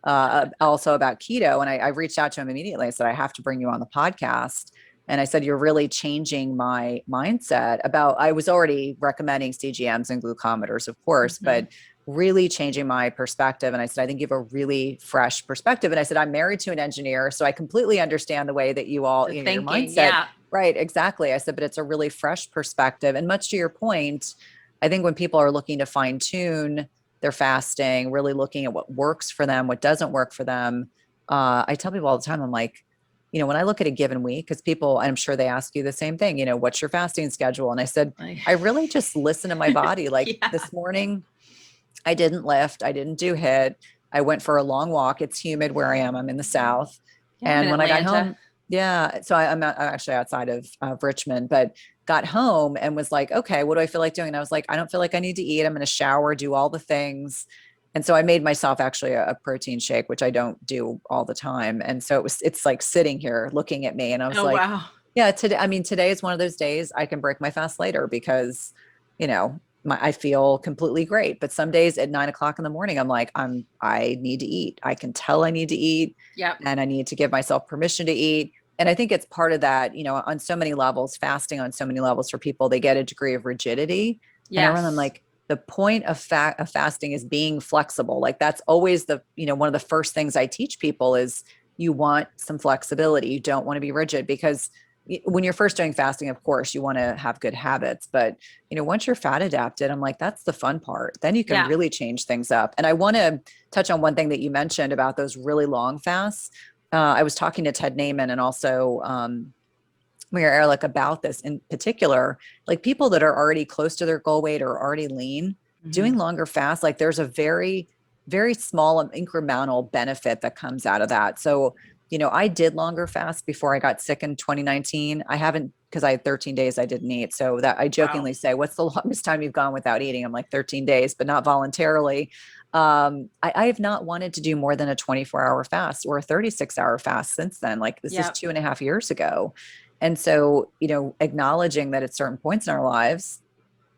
B: Also about keto. And I reached out to him immediately. I said, I have to bring you on the podcast. And I said, you're really changing my mindset about, I was already recommending CGMs and glucometers, of course, but really changing my perspective. And I said, I think you have a really fresh perspective. And I said, I'm married to an engineer, so I completely understand the way that you all, your mindset. Right. Exactly. I said, but it's a really fresh perspective. And much to your point, I think when people are looking to fine tune their fasting, really looking at what works for them, what doesn't work for them. I tell people all the time, I'm like, when I look at a given week, because people, I'm sure they ask you the same thing, what's your fasting schedule? And I said, I really just listen to my body. Like this morning, I didn't lift. I didn't do HIIT. I went for a long walk. It's humid where I am. I'm in the South. And when I got home, so I'm actually outside of Richmond, but got home and was like, okay, what do I feel like doing? And I was like, I don't feel like I need to eat. I'm going to shower, do all the things. And so I made myself actually a protein shake, which I don't do all the time. And so it's like sitting here looking at me and I was
C: wow.
B: Today is one of those days I can break my fast later because, I feel completely great. But some days at 9 o'clock in the morning, I'm like, I need to eat. I can tell I need to eat. And I need to give myself permission to eat. And I think it's part of that, on so many levels, fasting on so many levels for people, they get a degree of rigidity. And I run them like, the point of fasting is being flexible. Like that's always one of the first things I teach people is you want some flexibility. You don't want to be rigid because when you're first doing fasting, of course, you want to have good habits, but once you're fat adapted, I'm like, that's the fun part. Then you can really change things up. And I want to touch on one thing that you mentioned about those really long fasts. I was talking to Ted Naiman and also Maria Ehrlich about this in particular, like people that are already close to their goal weight or already lean, doing longer fasts, like there's a very, very small incremental benefit that comes out of that. So, I did longer fasts before I got sick in 2019. I haven't, because I had 13 days I didn't eat. So that I jokingly say, what's the longest time you've gone without eating? I'm like 13 days, but not voluntarily. I have not wanted to do more than a 24-hour fast or a 36-hour fast since then. Like this is 2.5 years ago. And so, acknowledging that at certain points in our lives,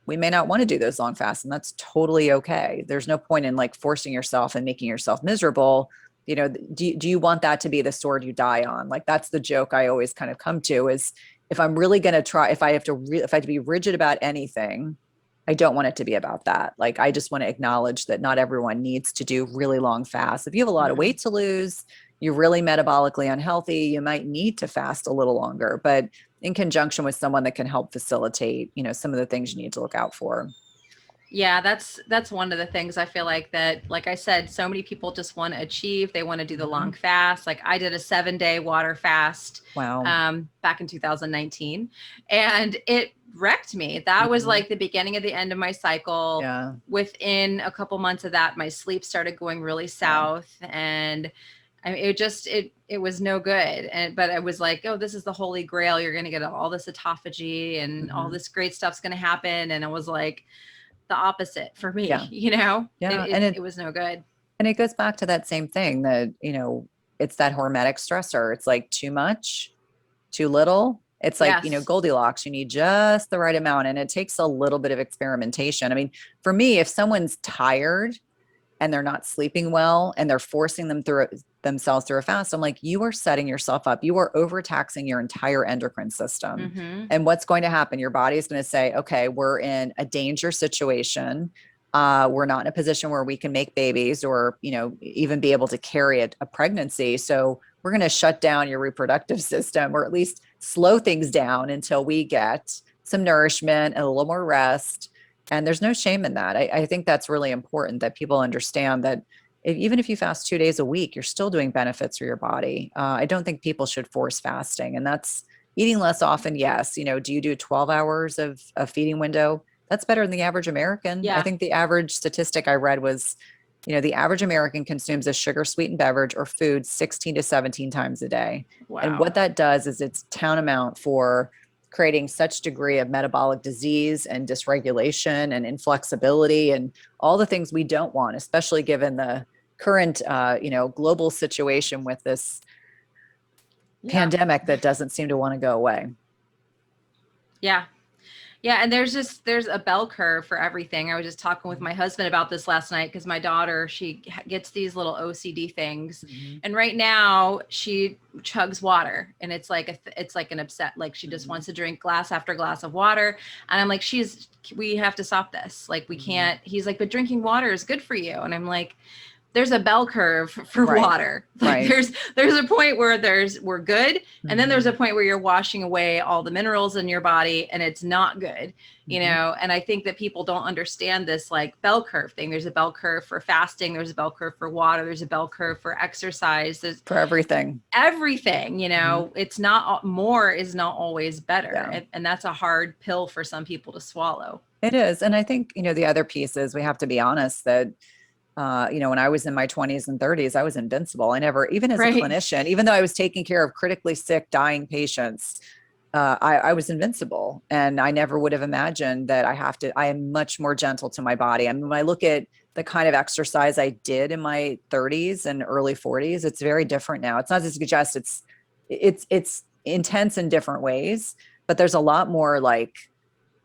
B: we may not want to do those long fasts, and that's totally okay. There's no point in like forcing yourself and making yourself miserable. Do you want that to be the sword you die on? Like that's the joke I always kind of come to is if I'm really going to try, if I have to be rigid about anything, I don't want it to be about that. Like, I just want to acknowledge that not everyone needs to do really long fasts. If you have a lot of weight to lose, you're really metabolically unhealthy, you might need to fast a little longer, but in conjunction with someone that can help facilitate, some of the things you need to look out for.
C: Yeah, that's one of the things I feel like that, like I said, so many people just want to achieve. They want to do the long fast. Like I did a 7-day water fast
B: Wow.
C: back in 2019, and it wrecked me. That was like the beginning of the end of my cycle.
B: Yeah.
C: Within a couple months of that, my sleep started going really south, and I mean, it was no good. But I was like, oh, this is the holy grail. You're going to get all this autophagy and all this great stuff's going to happen. And it was like the opposite for me,
B: Yeah.
C: you know,
B: Yeah.
C: it was no good.
B: And it goes back to that same thing that, it's that hormetic stressor. It's like too much, too little. It's like,
C: Yes.
B: Goldilocks, you need just the right amount. And it takes a little bit of experimentation. I mean, for me, if someone's tired and they're not sleeping well and they're forcing themselves through a fast, I'm like, you are setting yourself up. You are overtaxing your entire endocrine system. And what's going to happen? Your body is going to say, okay, we're in a danger situation. We're not in a position where we can make babies or, even be able to carry a pregnancy. So we're going to shut down your reproductive system, or at least slow things down until we get some nourishment and a little more rest. And there's no shame in that. I think that's really important that people understand that even if you fast 2 days a week, you're still doing benefits for your body. I don't think people should force fasting, and that's eating less often. Yes. Do you do 12 hours of a feeding window? That's better than the average American.
C: Yeah.
B: I think the average statistic I read was, the average American consumes a sugar sweetened beverage or food 16 to 17 times a day.
C: Wow.
B: And what that does is it's tantamount for creating such degree of metabolic disease and dysregulation and inflexibility and all the things we don't want, especially given the current, global situation with this pandemic that doesn't seem to want to go away.
C: Yeah. Yeah. And there's a bell curve for everything. I was just talking with my husband about this last night because my daughter, she gets these little OCD things. And right now she chugs water and it's like an upset, like she just wants to drink glass after glass of water. And I'm like, we have to stop this. Like we can't, he's like, but drinking water is good for you. And I'm like, there's a bell curve for water. Like there's a point where we're good. And then there's a point where you're washing away all the minerals in your body and it's not good, and I think that people don't understand this like bell curve thing. There's a bell curve for fasting. There's a bell curve for water. There's a bell curve for exercise. There's
B: for everything,
C: it's not, more is not always better.
B: Yeah.
C: And that's a hard pill for some people to swallow.
B: It is. And I think, the other piece is we have to be honest that when I was in my 20s and 30s, I was invincible. I never, even as a clinician, even though I was taking care of critically sick, dying patients, I was invincible. And I never would have imagined that I am much more gentle to my body. I mean, when I look at the kind of exercise I did in my 30s and early 40s, it's very different now. It's not to suggest it's intense in different ways, but there's a lot more like,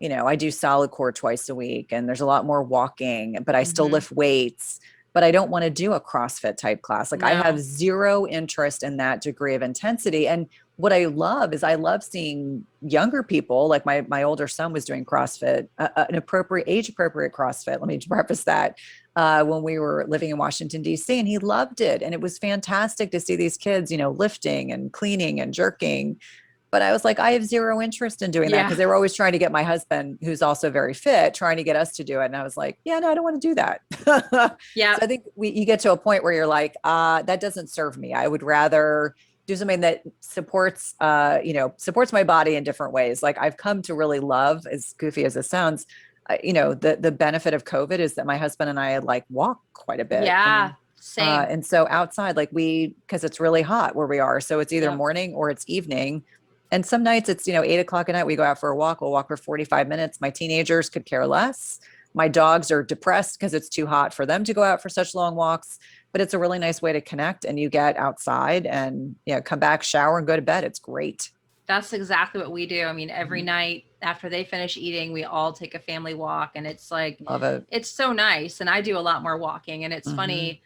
B: I do solid core twice a week and there's a lot more walking, but I still lift weights, but I don't want to do a CrossFit type class. Like I have zero interest in that degree of intensity. And what I love is I love seeing younger people, like my older son was doing CrossFit, an age appropriate CrossFit. Let me preface that when we were living in Washington, DC, and he loved it. And it was fantastic to see these kids, lifting and cleaning and jerking. But I was like, I have zero interest in doing that because they were always trying to get my husband, who's also very fit, trying to get us to do it. And I was like, yeah, no, I don't want to do that.
C: Yeah.
B: So I think you get to a point where you're like, that doesn't serve me. I would rather do something that supports my body in different ways. Like I've come to really love, as goofy as it sounds, the benefit of COVID is that my husband and I like walk quite a bit.
C: Yeah. Same.
B: And so outside, like because it's really hot where we are. So it's either morning or it's evening. And some nights it's, 8:00 at night, we go out for a walk. We'll walk for 45 minutes. My teenagers could care less. My dogs are depressed because it's too hot for them to go out for such long walks, but it's a really nice way to connect and you get outside and come back, shower and go to bed. It's great.
C: That's exactly what we do. I mean, every night after they finish eating, we all take a family walk and it's like,
B: love it.
C: It's so nice. And I do a lot more walking and it's funny,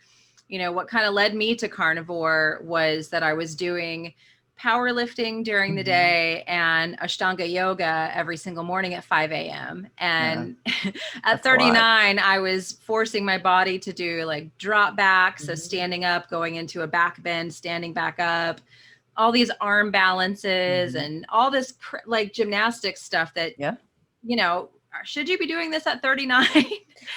C: what kind of led me to carnivore was that I was doing powerlifting during the day and Ashtanga yoga every single morning at 5 a.m. And at 39, I was forcing my body to do like drop back. So standing up, going into a back bend, standing back up, all these arm balances and all this like gymnastics stuff that, should you be doing this at 39?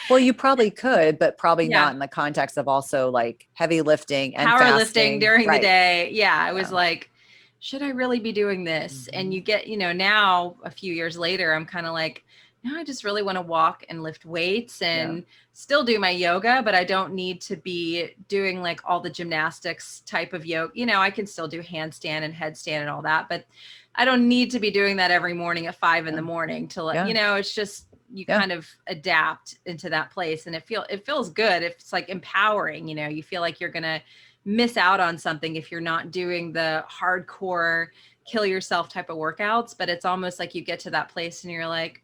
B: Well, you probably could, but probably
C: Yeah.
B: not in the context of also like heavy lifting and
C: Powerlifting
B: fasting.
C: during the
B: Right.
C: day. Yeah. I was
B: Yeah.
C: like, should I really be doing this? And you get, now a few years later, I'm kind of like, no, I just really want to walk and lift weights and still do my yoga, but I don't need to be doing like all the gymnastics type of yoga. I can still do handstand and headstand and all that, but I don't need to be doing that every morning at 5 in the morning to let, it's just, you kind of adapt into that place, and it feels good. It's like empowering, you feel like you're going to miss out on something if you're not doing the hardcore kill yourself type of workouts, but it's almost like you get to that place and you're like,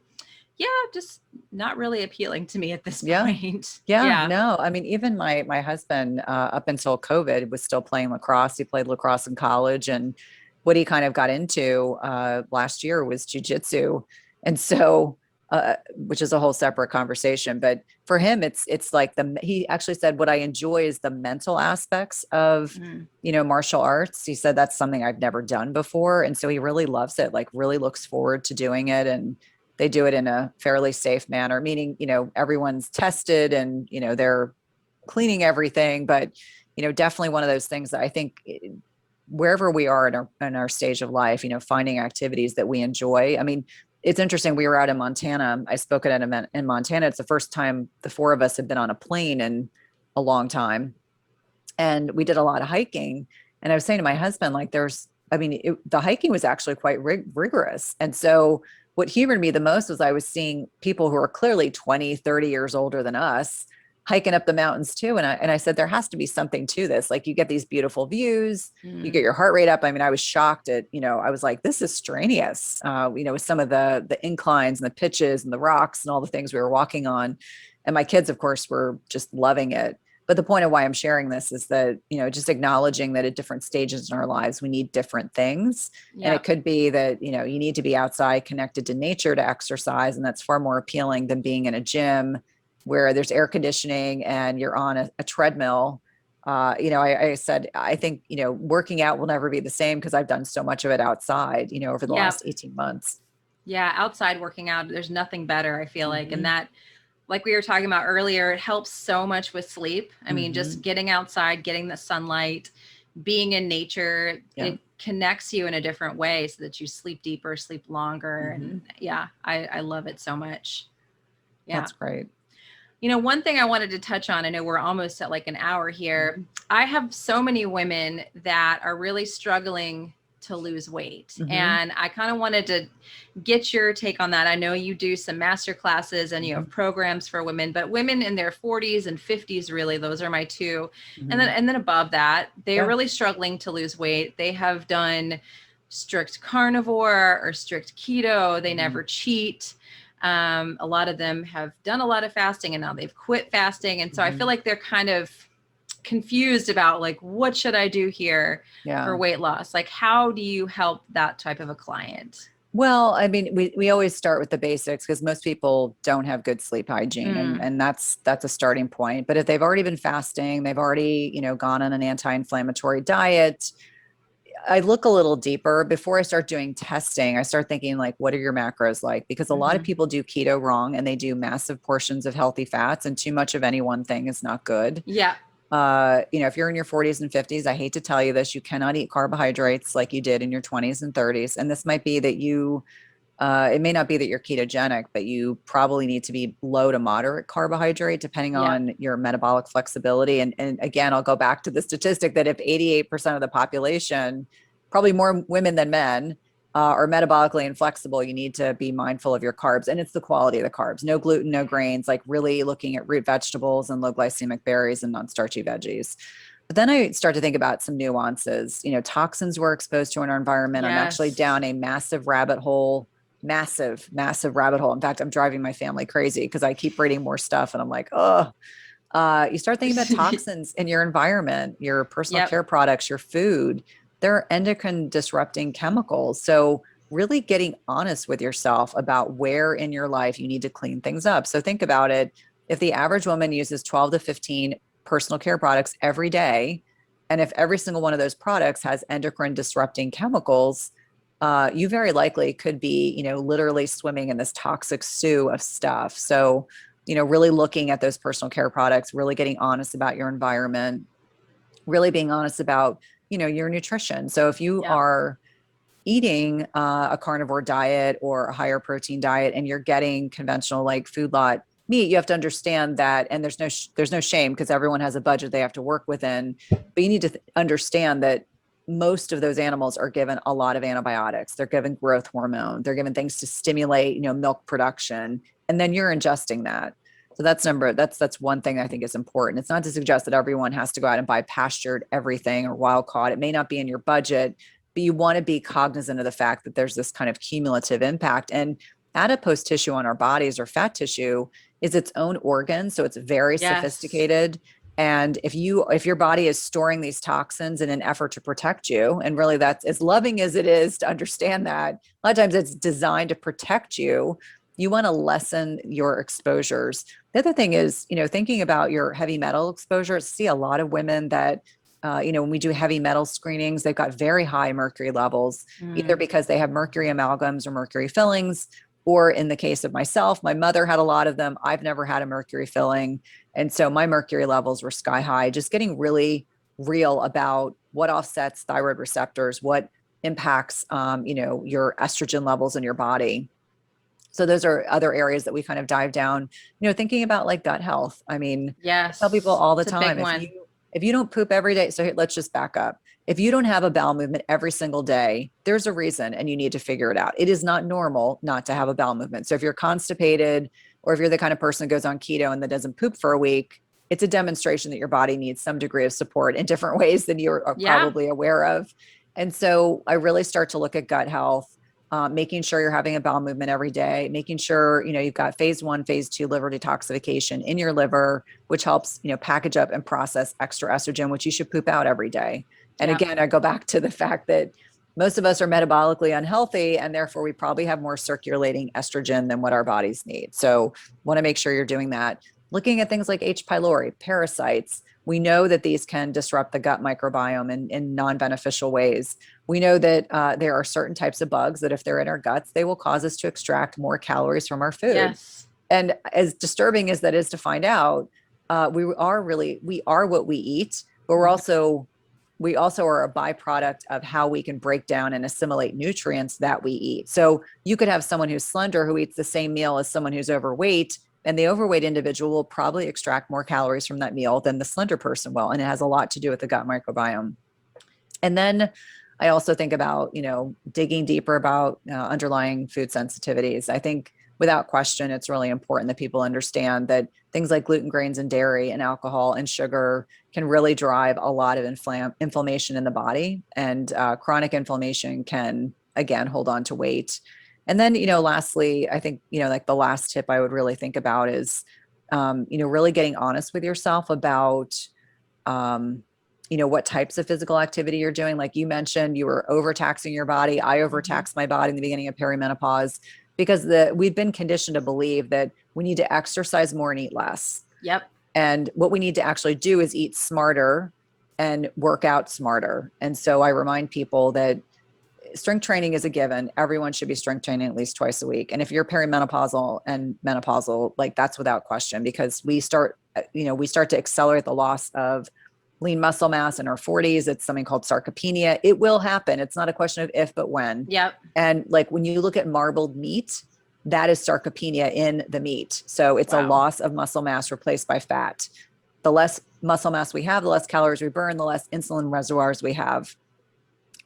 C: just not really appealing to me at this point.
B: Yeah. No, I mean, even my husband, up until COVID, was still playing lacrosse. He played lacrosse in college, and what he kind of got into last year was jujitsu. And so, which is a whole separate conversation, but for him, it's like he actually said, what I enjoy is the mental aspects of, martial arts. He said, that's something I've never done before. And so he really loves it, like really looks forward to doing it. And they do it in a fairly safe manner, meaning, everyone's tested and, they're cleaning everything, but, definitely one of those things that I think wherever we are in our stage of life, finding activities that we enjoy. I mean, it's interesting. We were out in Montana. I spoke at an event in Montana. It's the first time the four of us have been on a plane in a long time. And we did a lot of hiking. And I was saying to my husband, like, the hiking was actually quite rigorous. And so what humored me the most was I was seeing people who are clearly 20, 30 years older than us hiking up the mountains too. And I said, there has to be something to this. Like, you get these beautiful views, you get your heart rate up. I mean, I was shocked at, I was like, this is strenuous, with some of the inclines and the pitches and the rocks and all the things we were walking on. And my kids, of course, were just loving it. But the point of why I'm sharing this is that, just acknowledging that at different stages in our lives, we need different things. And it could be that, you need to be outside connected to nature to exercise. And that's far more appealing than being in a gym where there's air conditioning and you're on a treadmill. I said, I think, working out will never be the same because I've done so much of it outside, over the last 18 months.
C: Yeah. Outside working out, there's nothing better, I feel like. And that, like we were talking about earlier, it helps so much with sleep. I mean, just getting outside, getting the sunlight, being in nature, it connects you in a different way so that you sleep deeper, sleep longer. And I love it so much. Yeah.
B: That's great.
C: One thing I wanted to touch on, I know we're almost at like an hour here. I have so many women that are really struggling to lose weight. And I kind of wanted to get your take on that. I know you do some master classes and you have programs for women, but women in their 40s and 50s, really, those are my two. And then above that, they're really struggling to lose weight. They have done strict carnivore or strict keto. They never cheat. A lot of them have done a lot of fasting and now they've quit fasting. And so I feel like they're kind of confused about like, what should I do here for weight loss? Like, how do you help that type of a client?
B: Well, I mean, we always start with the basics because most people don't have good sleep hygiene and that's a starting point. But if they've already been fasting, they've already, gone on an anti-inflammatory diet, I look a little deeper before I start doing testing. I start thinking like, what are your macros like? Because a lot of people do keto wrong and they do massive portions of healthy fats, and too much of any one thing is not good.
C: Yeah.
B: If you're in your 40s and 50s, I hate to tell you this, you cannot eat carbohydrates like you did in your 20s and 30s. And this might be that it may not be that you're ketogenic, but you probably need to be low to moderate carbohydrate depending on your metabolic flexibility. And again, I'll go back to the statistic that if 88% of the population, probably more women than men, are metabolically inflexible, you need to be mindful of your carbs. And it's the quality of the carbs, no gluten, no grains, like really looking at root vegetables and low glycemic berries and non-starchy veggies. But then I start to think about some nuances, toxins we're exposed to in our environment. I'm actually down a massive rabbit hole. Massive rabbit hole. In fact, I'm driving my family crazy because I keep reading more stuff and I'm like, you start thinking about toxins in your environment, your personal care products, your food. They're endocrine disrupting chemicals. So really getting honest with yourself about where in your life you need to clean things up. So think about it. If the average woman uses 12 to 15 personal care products every day, and if every single one of those products has endocrine disrupting chemicals, you very likely could be, literally swimming in this toxic stew of stuff. So, really looking at those personal care products, really getting honest about your environment, really being honest about, your nutrition. So if you
C: Yep.
B: are eating a carnivore diet or a higher protein diet and you're getting conventional like food lot meat, you have to understand that, and there's no shame because everyone has a budget they have to work within, but you need to understand that most of those animals are given a lot of antibiotics. They're given growth hormone, they're given things to stimulate, milk production, and then you're ingesting that. So that's one thing I think is important. It's not to suggest that everyone has to go out and buy pastured everything or wild caught. It may not be in your budget, but you want to be cognizant of the fact that there's this kind of cumulative impact. And adipose tissue on our bodies, or fat tissue, is its own organ. So it's very
C: Yes.
B: sophisticated. And if your body is storing these toxins in an effort to protect you, and really that's as loving as it is to understand that, a lot of times it's designed to protect you. You want to lessen your exposures. The other thing is, thinking about your heavy metal exposure. I see a lot of women that, when we do heavy metal screenings, they've got very high mercury levels, either because they have mercury amalgams or mercury fillings, or in the case of myself, my mother had a lot of them. I've never had a mercury filling. And so my mercury levels were sky high. Just getting really real about what offsets thyroid receptors, what impacts, your estrogen levels in your body. So those are other areas that we kind of dive down, thinking about like gut health. I mean,
C: Yes.
B: I tell people all the
C: It's a
B: time,
C: big one.
B: if you don't poop every day, so let's just back up. If you don't have a bowel movement every single day, there's a reason and you need to figure it out. It is not normal not to have a bowel movement. So if you're constipated, or if you're the kind of person that goes on keto and that doesn't poop for a week, it's a demonstration that your body needs some degree of support in different ways than you're probably aware of. And so I really start to look at gut health. Making sure you're having a bowel movement every day, making sure, you've got phase 1, phase 2 liver detoxification in your liver, which helps, package up and process extra estrogen, which you should poop out every day. And again, I go back to the fact that most of us are metabolically unhealthy, and therefore we probably have more circulating estrogen than what our bodies need. So want to make sure you're doing that. Looking at things like H. pylori, parasites. We know that these can disrupt the gut microbiome in non-beneficial ways. We know that there are certain types of bugs that if they're in our guts, they will cause us to extract more calories from our food.
C: Yes.
B: And as disturbing as that is to find out, we are what we eat, but we also are a byproduct of how we can break down and assimilate nutrients that we eat. So you could have someone who's slender who eats the same meal as someone who's overweight, and the overweight individual will probably extract more calories from that meal than the slender person will. And it has a lot to do with the gut microbiome. And then I also think about, digging deeper about underlying food sensitivities. I think without question, it's really important that people understand that things like gluten, grains, and dairy and alcohol and sugar can really drive a lot of inflammation in the body. And chronic inflammation can, again, hold on to weight. And then, lastly, I think, like the last tip I would really think about is, really getting honest with yourself about, what types of physical activity you're doing. Like you mentioned, you were overtaxing your body. I overtaxed my body in the beginning of perimenopause because we've been conditioned to believe that we need to exercise more and eat less.
C: Yep.
B: And what we need to actually do is eat smarter and work out smarter. And so I remind people that strength training is a given. Everyone should be strength training at least twice a week. And if you're perimenopausal and menopausal, like that's without question, because we start to accelerate the loss of lean muscle mass in our 40s. It's something called sarcopenia. It will happen. It's not a question of if, but when.
C: Yep.
B: And like when you look at marbled meat, that is sarcopenia in the meat. So it's a loss of muscle mass replaced by fat. The less muscle mass we have, the less calories we burn, the less insulin reservoirs we have.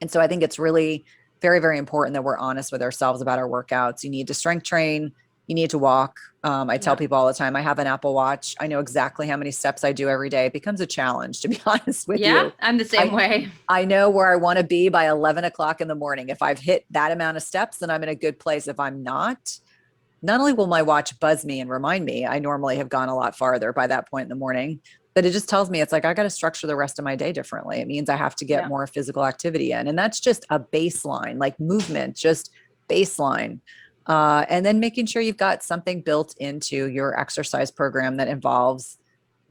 B: And so I think it's really very, very important that we're honest with ourselves about our workouts. You need to strength train. You need to walk. I tell people all the time, I have an Apple Watch. I know exactly how many steps I do every day. It becomes a challenge, to be honest with you.
C: Yeah, I'm the same way.
B: I know where I want to be by 11 o'clock in the morning. If I've hit that amount of steps, then I'm in a good place. If I'm not only will my watch buzz me and remind me, I normally have gone a lot farther by that point in the morning, but it just tells me it's like, I got to structure the rest of my day differently. It means I have to get more physical activity in. And that's just a baseline, like movement, just baseline. And then making sure you've got something built into your exercise program that involves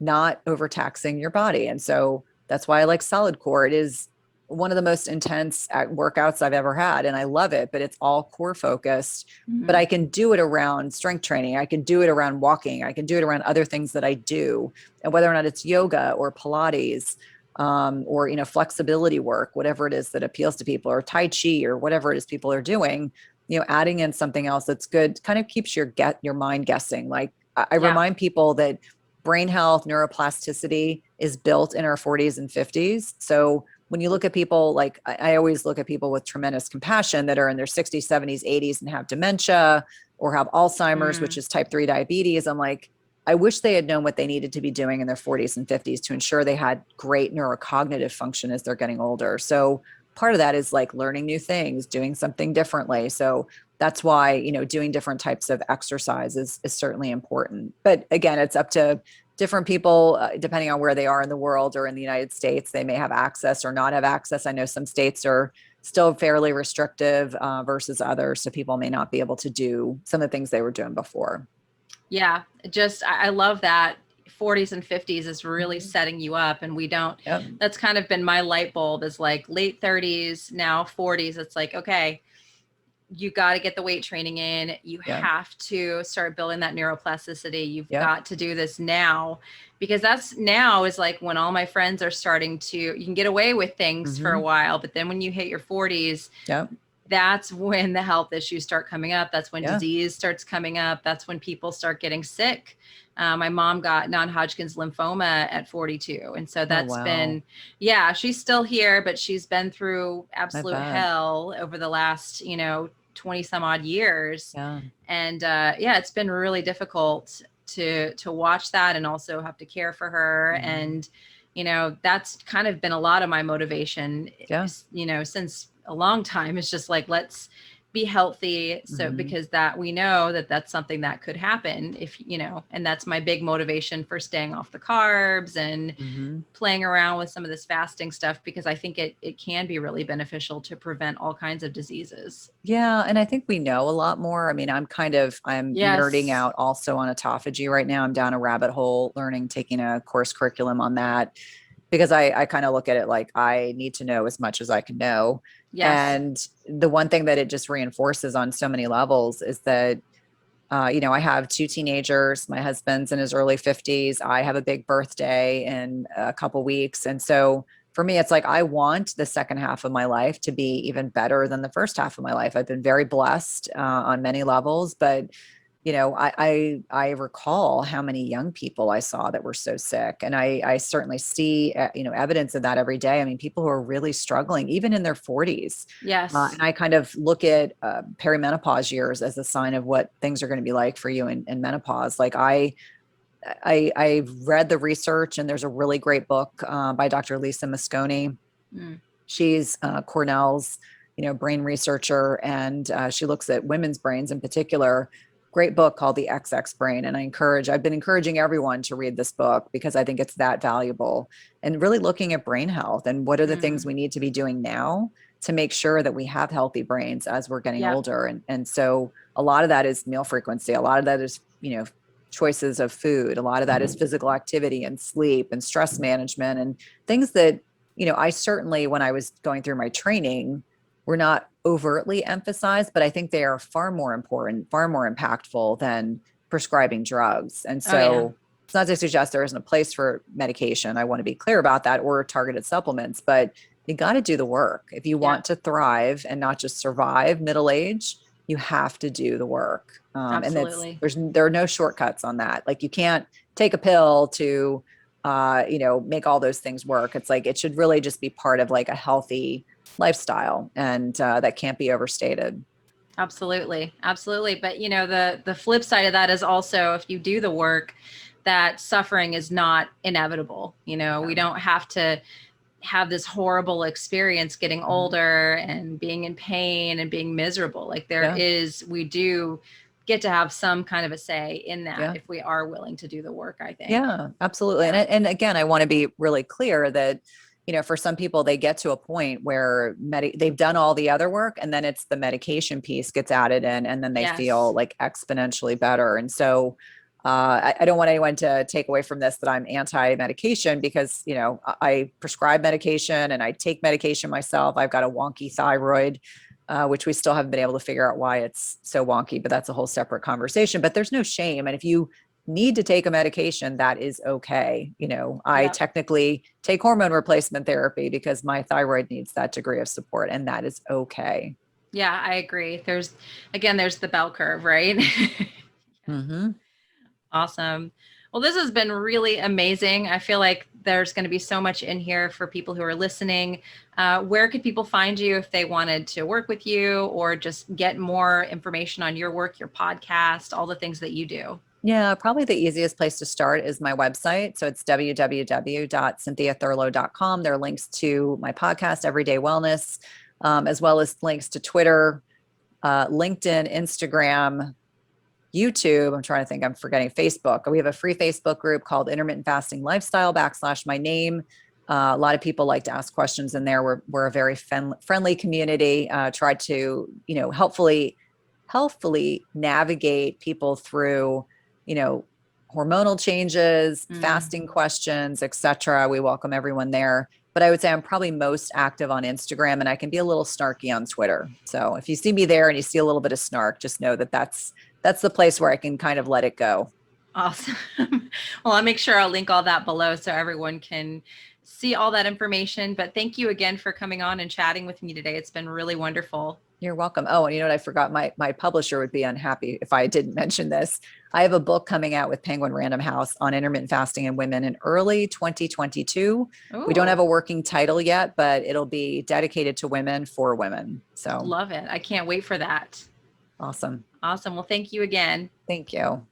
B: not overtaxing your body. And so that's why I like solid core. It is one of the most intense workouts I've ever had. And I love it, but it's all core focused. But I can do it around strength training. I can do it around walking. I can do it around other things that I do. And whether or not it's yoga or Pilates, or, flexibility work, whatever it is that appeals to people, or Tai Chi, or whatever it is people are doing, adding in something else that's good kind of keeps your mind guessing. Like I remind people that brain health, neuroplasticity is built in our 40s and 50s. So when you look at people, like I always look at people with tremendous compassion that are in their 60s, 70s, 80s and have dementia or have Alzheimer's, which is type 3 diabetes. I'm like, I wish they had known what they needed to be doing in their 40s and 50s to ensure they had great neurocognitive function as they're getting older. So part of that is like learning new things, doing something differently. So that's why, doing different types of exercise is certainly important. But again, it's up to different people, depending on where they are in the world or in the United States. They may have access or not have access. I know some states are still fairly restrictive versus others. So people may not be able to do some of the things they were doing before.
C: Yeah, I love that 40s and 50s is really setting you up, and we don't, that's kind of been my light bulb is like late 30s, now 40s. It's like, okay, you got to get the weight training in. You have to start building that neuroplasticity. You've got to do this now, because that's now is like when all my friends are starting to, you can get away with things for a while, but then when you hit your 40s, that's when the health issues start coming up. That's when disease starts coming up. That's when people start getting sick. My mom got non-Hodgkin's lymphoma at 42. And so that's been, she's still here, but she's been through absolute hell over the last, 20 some odd years. And it's been really difficult to watch that and also have to care for her. And, that's kind of been a lot of my motivation, since a long time. It's just like, let's be healthy. So because that we know that that's something that could happen if, and that's my big motivation for staying off the carbs and playing around with some of this fasting stuff, because I think it can be really beneficial to prevent all kinds of diseases.
B: Yeah. And I think we know a lot more. I mean, I'm nerding out also on autophagy right now. I'm down a rabbit hole taking a course curriculum on that, because I kind of look at it like I need to know as much as I can know. And the one thing that it just reinforces on so many levels is that, I have 2 teenagers. My husband's in his early 50s. I have a big birthday in a couple weeks. And so for me, it's like, I want the second half of my life to be even better than the first half of my life. I've been very blessed on many levels, but I recall how many young people I saw that were so sick. And I certainly see, evidence of that every day. I mean, people who are really struggling, even in their 40s. And I kind of look at perimenopause years as a sign of what things are going to be like for you in menopause. Like I read the research, and there's a really great book by Dr. Lisa Mosconi. She's Cornell's, brain researcher, and she looks at women's brains in particular. Great book called The XX Brain. And I've been encouraging everyone to read this book because I think it's that valuable, and really looking at brain health and what are the things we need to be doing now to make sure that we have healthy brains as we're getting older. And so a lot of that is meal frequency. A lot of that is, choices of food. A lot of that is physical activity and sleep and stress management and things that, I certainly, when I was going through my training, were not overtly emphasized, but I think they are far more important, far more impactful than prescribing drugs. And so it's not to suggest there isn't a place for medication. I want to be clear about that, or targeted supplements, but you got to do the work. If you want to thrive and not just survive middle age, you have to do the work.
C: Absolutely.
B: And there are no shortcuts on that. Like you can't take a pill to, make all those things work. It's like, it should really just be part of like a healthy lifestyle, and that can't be overstated.
C: Absolutely. Absolutely. But the flip side of that is also, if you do the work, that suffering is not inevitable. We don't have to have this horrible experience getting older and being in pain and being miserable. Like we do get to have some kind of a say in that if we are willing to do the work, I think.
B: Yeah, absolutely. And again, I want to be really clear that, for some people, they get to a point where they've done all the other work, and then it's the medication piece gets added in, and then they feel like exponentially better. And so I don't want anyone to take away from this that I'm anti-medication, because, you know, I prescribe medication and I take medication myself. I've got a wonky thyroid, which we still haven't been able to figure out why it's so wonky, but that's a whole separate conversation. But there's no shame. And if you need to take a medication, that is okay. You know, I
C: Yeah.
B: technically take hormone replacement therapy because my thyroid needs that degree of support, and that is okay.
C: Yeah, I agree. There's the bell curve, right?
B: Mm-hmm.
C: Awesome. Well, this has been really amazing. I feel like there's going to be so much in here for people who are listening. Where could people find you if they wanted to work with you or just get more information on your work, your podcast, all the things that you do?
B: Yeah, probably the easiest place to start is my website. So it's www.cynthiathurlow.com. There are links to my podcast, Everyday Wellness, as well as links to Twitter, LinkedIn, Instagram, YouTube. I'm trying to think, I'm forgetting Facebook. We have a free Facebook group called Intermittent Fasting Lifestyle / my name. A lot of people like to ask questions in there. We're a very friendly community. Try to, you know, helpfully navigate people through, you know, hormonal changes, fasting questions, etc. We welcome everyone there. But I would say I'm probably most active on Instagram, and I can be a little snarky on Twitter. So if you see me there and you see a little bit of snark, just know that that's the place where I can kind of let it go.
C: Awesome. Well, I'll make sure I'll link all that below so everyone can see all that information. But thank you again for coming on and chatting with me today. It's been really wonderful.
B: You're welcome. Oh, and you know what? I forgot, my publisher would be unhappy if I didn't mention this. I have a book coming out with Penguin Random House on intermittent fasting in women in early 2022.
C: Ooh,
B: We don't have a working title yet, but it'll be dedicated to women for women. So
C: love it. I can't wait for that.
B: awesome.
C: Awesome. Well, thank you again.
B: Thank you.